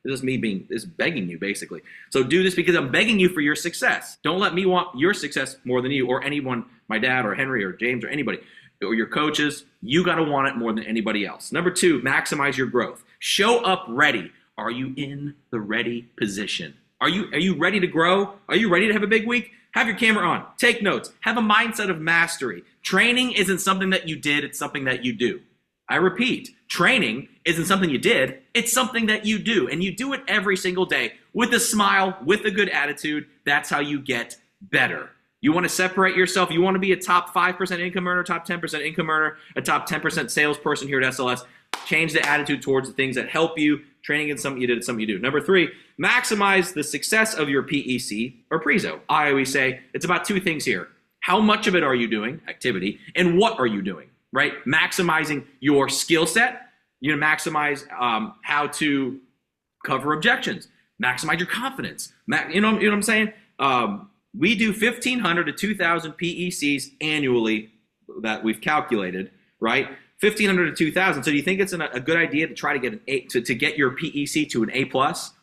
This is me begging you, basically. So do this because I'm begging you for your success. Don't let me want your success more than you or anyone, my dad or Henry or James or anybody, or your coaches. You got to want it more than anybody else. Number 2, maximize your growth. Show up ready. Are you in the ready position? Are you ready to grow? Are you ready to have a big week? Have your camera on. Take notes. Have a mindset of mastery. Training isn't something that you did. It's something that you do. I repeat, training isn't something you did. It's something that you do. And you do it every single day with a smile, with a good attitude. That's how you get better. You want to separate yourself. You want to be a top 5% income earner, top 10% income earner, a top 10% salesperson here at SLS. Change the attitude towards the things that help you. Training is something you did, it's something you do. Number 3, maximize the success of your PEC or Prezo. I always say it's about 2 things here. How much of it are you doing, activity, and what are you doing, right? Maximizing your skill set. You know, maximize how to cover objections. Maximize your confidence. You know what I'm saying? We do 1,500 to 2,000 PECs annually that we've calculated, right? 1,500 to 2,000. So do you think it's a good idea to try to get to get your PEC to an A+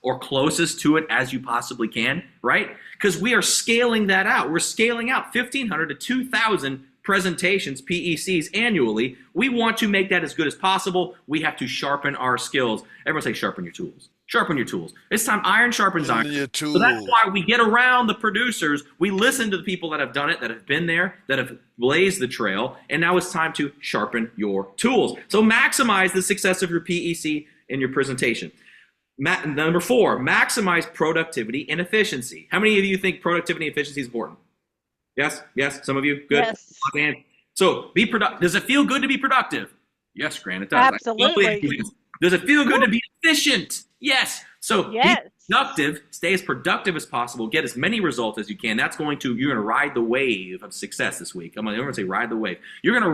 or closest to it as you possibly can, right? Because we are scaling that out. We're scaling out 1,500 to 2,000 presentations, PECs annually. We want to make that as good as possible. We have to sharpen our skills. Everyone say sharpen your tools. Sharpen your tools. It's time iron sharpens iron. So that's why we get around the producers. We listen to the people that have done it, that have been there, that have blazed the trail, and now it's time to sharpen your tools. So maximize the success of your PEC in your presentation. Number 4, maximize productivity and efficiency. How many of you think productivity and efficiency is important? Yes? Yes? Some of you? Good? Yes. So be productive. Does it feel good to be productive? Yes, Grant, it does. Absolutely. Does it feel good to be efficient? Yes. So be productive, stay as productive as possible, get as many results as you can. That's you're going to ride the wave of success this week. I'm going to say ride the wave. You're going to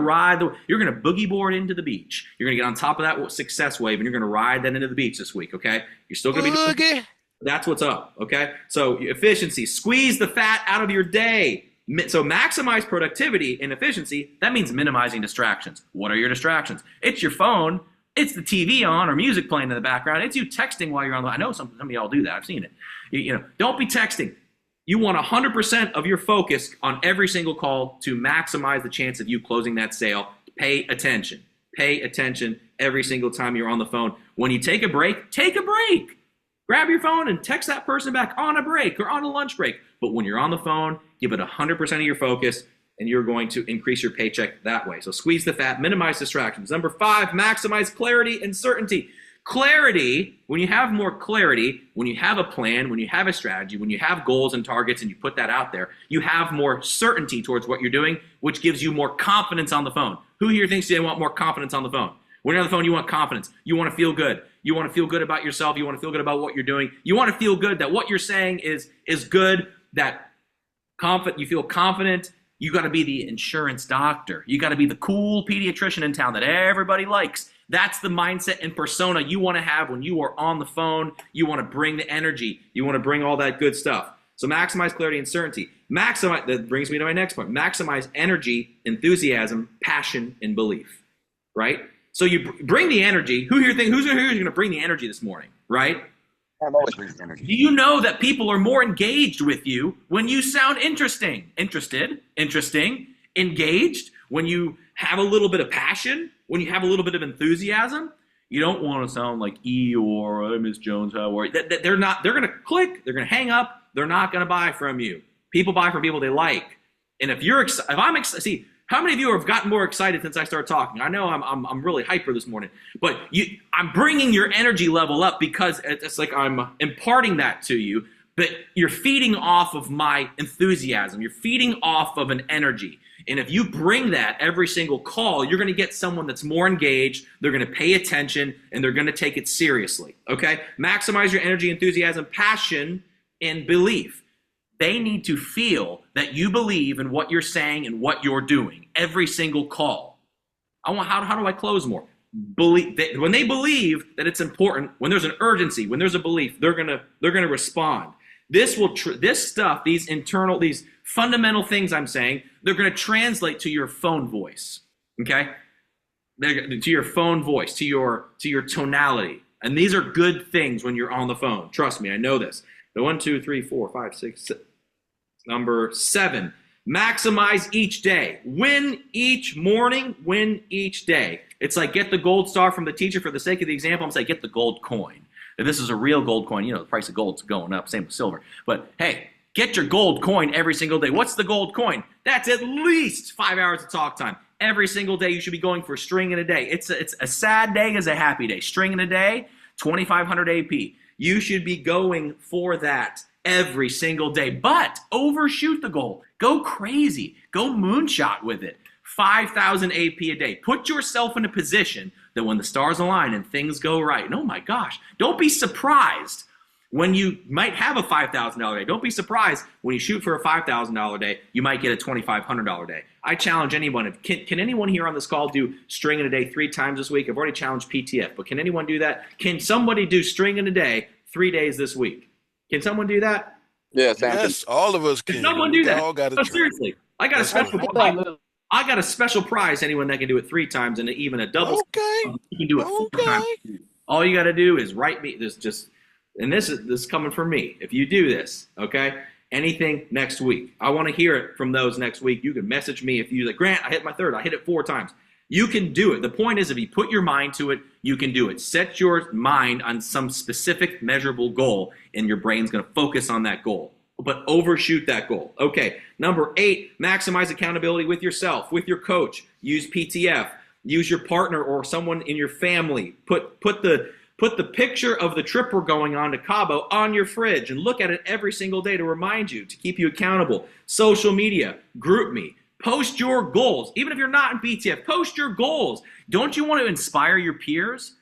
boogie board into the beach. You're going to get on top of that success wave and you're going to ride that into the beach this week, okay? You're still going to be That's what's up, okay? So efficiency, squeeze the fat out of your day. So maximize productivity and efficiency. That means minimizing distractions. What are your distractions? It's your phone. It's the TV on or music playing in the background. It's you texting while you're on the. I know some of y'all do that. I've seen it. You know, don't be texting. You want 100% of your focus on every single call to maximize the chance of you closing that sale. Pay attention. Pay attention every single time you're on the phone. When you take a break, take a break. Grab your phone and text that person back on a break or on a lunch break. But when you're on the phone, give it 100% of your focus, and you're going to increase your paycheck that way. So squeeze the fat, minimize distractions. Number 5, maximize clarity and certainty. Clarity, when you have more clarity, when you have a plan, when you have a strategy, when you have goals and targets and you put that out there, you have more certainty towards what you're doing, which gives you more confidence on the phone. Who here thinks they want more confidence on the phone? When you're on the phone, you want confidence. You want to feel good. You want to feel good about yourself. You want to feel good about what you're doing. You want to feel good that what you're saying is good, that you feel confident. You got to be the insurance doctor. You got to be the cool pediatrician in town that everybody likes. That's the mindset and persona you want to have when you are on the phone. You want to bring the energy. You want to bring all that good stuff. So maximize clarity and certainty. That brings me to my next point. Maximize energy, enthusiasm, passion, and belief, right? So you bring the energy. Who's going to bring the energy this morning, right? I'm always bringing energy. Do you know that people are more engaged with you when you sound interesting, engaged, when you have a little bit of passion, when you have a little bit of enthusiasm? You don't want to sound like Eeyore, Miss Jones, how are you? They're going to click, they're going to hang up, they're not going to buy from you. People buy from people they like. And if I'm excited, see, how many of you have gotten more excited since I started talking? I know I'm really hyper this morning, but I'm bringing your energy level up because it's like I'm imparting that to you, but you're feeding off of my enthusiasm. You're feeding off of an energy. And if you bring that every single call, you're going to get someone that's more engaged, they're going to pay attention, and they're going to take it seriously, okay? Maximize your energy, enthusiasm, passion, and belief. They need to feel that you believe in what you're saying and what you're doing every single call. How do I close more? When they believe that it's important, when there's an urgency, when there's a belief, they're gonna respond. This stuff, these fundamental things I'm saying, they're gonna translate to your phone voice. Okay, to your phone voice, to your tonality, and these are good things when you're on the phone. Trust me, I know this. The 1, 2, 3, 4, 5, 6, 7. Number 7, maximize each day. Win each morning, win each day. It's like get the gold star from the teacher. For the sake of the example, I'm saying get the gold coin. If this is a real gold coin, the price of gold's going up, same with silver. But hey, get your gold coin every single day. What's the gold coin? That's at least 5 hours of talk time. Every single day you should be going for a string in a day. It's a sad day is a happy day. String in a day, 2,500 AP. You should be going for that every single day, but overshoot the goal. Go crazy. Go moonshot with it. 5,000 AP a day. Put yourself in a position that when the stars align and things go right, and oh my gosh, don't be surprised when you might have a $5,000 day. Don't be surprised when you shoot for a $5,000 day, you might get a $2,500 day. I challenge anyone. Can anyone here on this call do string in a day 3 times this week? I've already challenged PTF, but can anyone do that? Can somebody do string in a day 3 days this week? Can someone do that? Yes, all of us can. Can someone do that? All got No, seriously, I got a special prize. Anyone that can do it 3 times and even a double. Okay. You can do it 4 times. All you got to do is write me this. This is coming from me. If you do this, okay, anything next week, I want to hear it from those next week. You can message me if you like, Grant, I hit my 3rd. I hit it 4 times. You can do it. The point is, if you put your mind to it, you can do it. Set your mind on some specific measurable goal, and your brain's going to focus on that goal. But overshoot that goal. Okay, number 8, maximize accountability with yourself, with your coach. Use PTF. Use your partner or someone in your family. Put the picture of the trip we're going on to Cabo on your fridge and look at it every single day to remind you, to keep you accountable. Social media, group me. Post your goals. Even if you're not in PTF, post your goals. Don't you want to inspire your peers?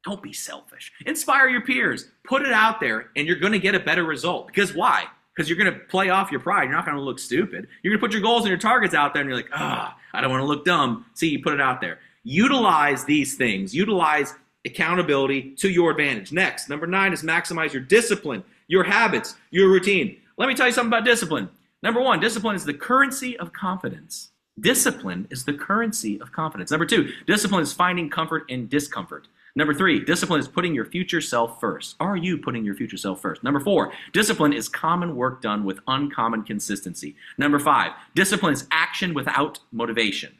Don't be selfish. Inspire your peers. Put it out there, and you're going to get a better result. Because why? Because you're going to play off your pride. You're not going to look stupid. You're going to put your goals and your targets out there, and you're like, I don't want to look dumb. See, you put it out there. Utilize these things. Utilize accountability to your advantage. Next, number 9 is maximize your discipline, your habits, your routine. Let me tell you something about discipline. Number 1, discipline is the currency of confidence. Discipline is the currency of confidence. Number 2, discipline is finding comfort in discomfort. Number 3, discipline is putting your future self first. Are you putting your future self first? Number 4, discipline is common work done with uncommon consistency. Number 5, discipline is action without motivation.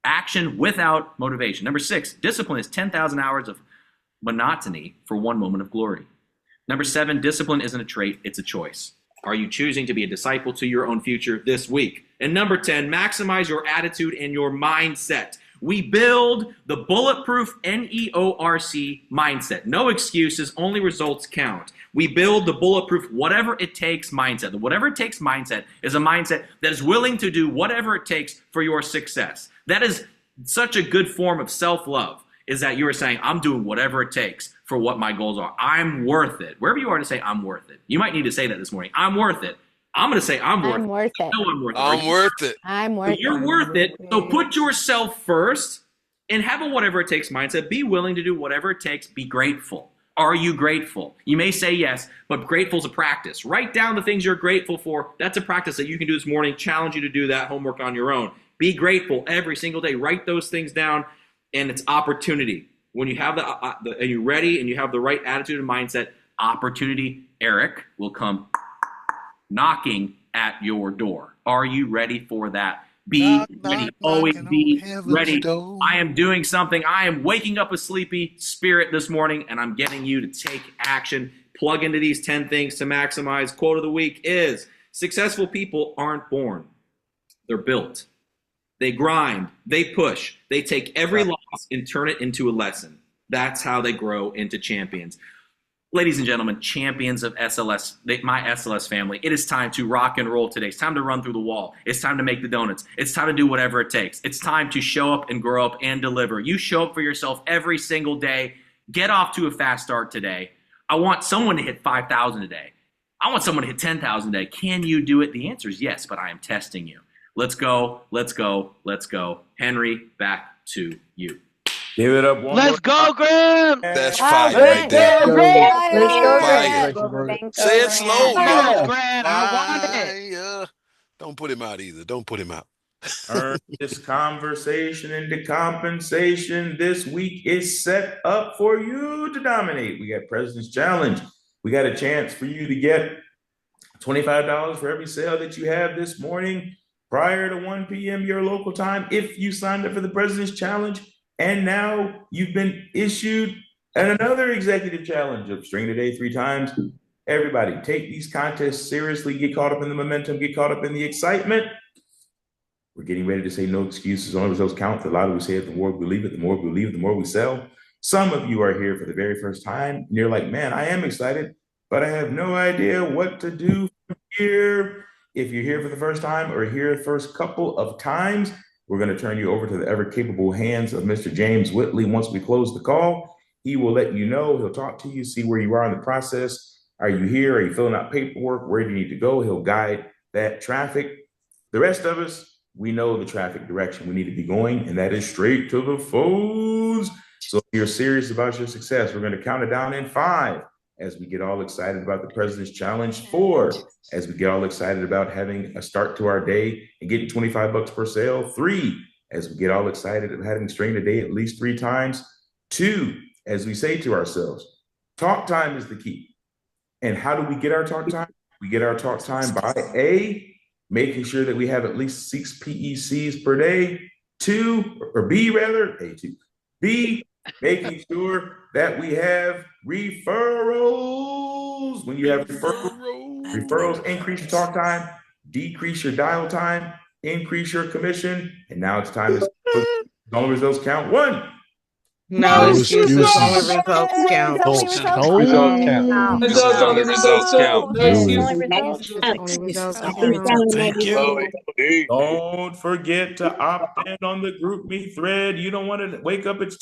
Action without motivation. Number 6, discipline is 10,000 hours of monotony for 1 moment of glory. Number 7, discipline isn't a trait, it's a choice. Are you choosing to be a disciple to your own future this week? And number 10, maximize your attitude and your mindset. We build the bulletproof NEORC mindset. No excuses, only results count. We build the bulletproof whatever it takes mindset. The whatever it takes mindset is a mindset that is willing to do whatever it takes for your success. That is such a good form of self-love. is that you are saying, I'm doing whatever it takes for what my goals are. I'm worth it. Wherever you are to say, I'm worth it. You might need to say that this morning. I'm worth it. I'm going to say, I'm worth it. I'm worth it. I know I'm worth it. I'm worth it. I'm worth it. You're worth it. So put yourself first and have a whatever it takes mindset. Be willing to do whatever it takes. Be grateful. Are you grateful? You may say yes, but grateful is a practice. Write down the things you're grateful for. That's a practice that you can do this morning. Challenge you to do that homework on your own. Be grateful every single day. Write those things down, and it's opportunity. When you have and you're ready and you have the right attitude and mindset, opportunity, Eric, will come knocking at your door. Are you ready for that? Be ready. Always be ready. I am doing something. I am waking up a sleepy spirit this morning, and I'm getting you to take action. Plug into these 10 things to maximize. Quote of the week is, successful people aren't born. They're built. They grind. They push. They take every loss and turn it into a lesson. That's how they grow into champions. Ladies and gentlemen, champions of SLS, my SLS family, it is time to rock and roll today. It's time to run through the wall. It's time to make the donuts. It's time to do whatever it takes. It's time to show up and grow up and deliver. You show up for yourself every single day. Get off to a fast start today. I want someone to hit 5,000 a day. I want someone to hit 10,000 a day. Can you do it? The answer is yes, but I am testing you. Let's go. Let's go. Let's go. Henry, back to you. Give it up one Let's go, Graham. That's fire right there. Fire. Say it slow, y'all. Graham, I want it. Don't put him out either. Don't put him out. Earn this conversation into compensation. This week is set up for you to dominate. We got President's Challenge. We got a chance for you to get $25 for every sale that you have this morning prior to 1 p.m. your local time if you signed up for the President's Challenge. And now you've been issued another executive challenge of string today 3 times. Everybody, take these contests seriously. Get caught up in the momentum. Get caught up in the excitement. We're getting ready to say no excuses. Only results count. The louder we say it, the more we believe it. The more we believe it, the more we sell. Some of you are here for the very first time. And you're like, man, I am excited, but I have no idea what to do from here. If you're here for the first time or here the first couple of times, we're going to turn you over to the ever-capable hands of Mr. James Whitley. Once we close the call, he will let you know. He'll talk to you, see where you are in the process. Are you here? Are you filling out paperwork? Where do you need to go? He'll guide that traffic. The rest of us, we know the traffic direction we need to be going, and that is straight to the phones. So if you're serious about your success, we're going to count it down in 5 as we get all excited about the President's Challenge, 4 as we get all excited about having a start to our day and getting $25 per sale, 3 as we get all excited about having string a day at least 3 times, 2 as we say to ourselves, talk time is the key. And how do we get our talk time? We get our talk time by A, making sure that we have at least 6 PECs per day, 2, or B rather, A2, B, making sure that we have referrals. When you have referrals increase your talk time, decrease your dial time, increase your commission. And now it's time to all the results count. 1. No excuses. Only results count. No results count. Thank you. Don't forget to opt in on the GroupMe thread. You don't want to wake up at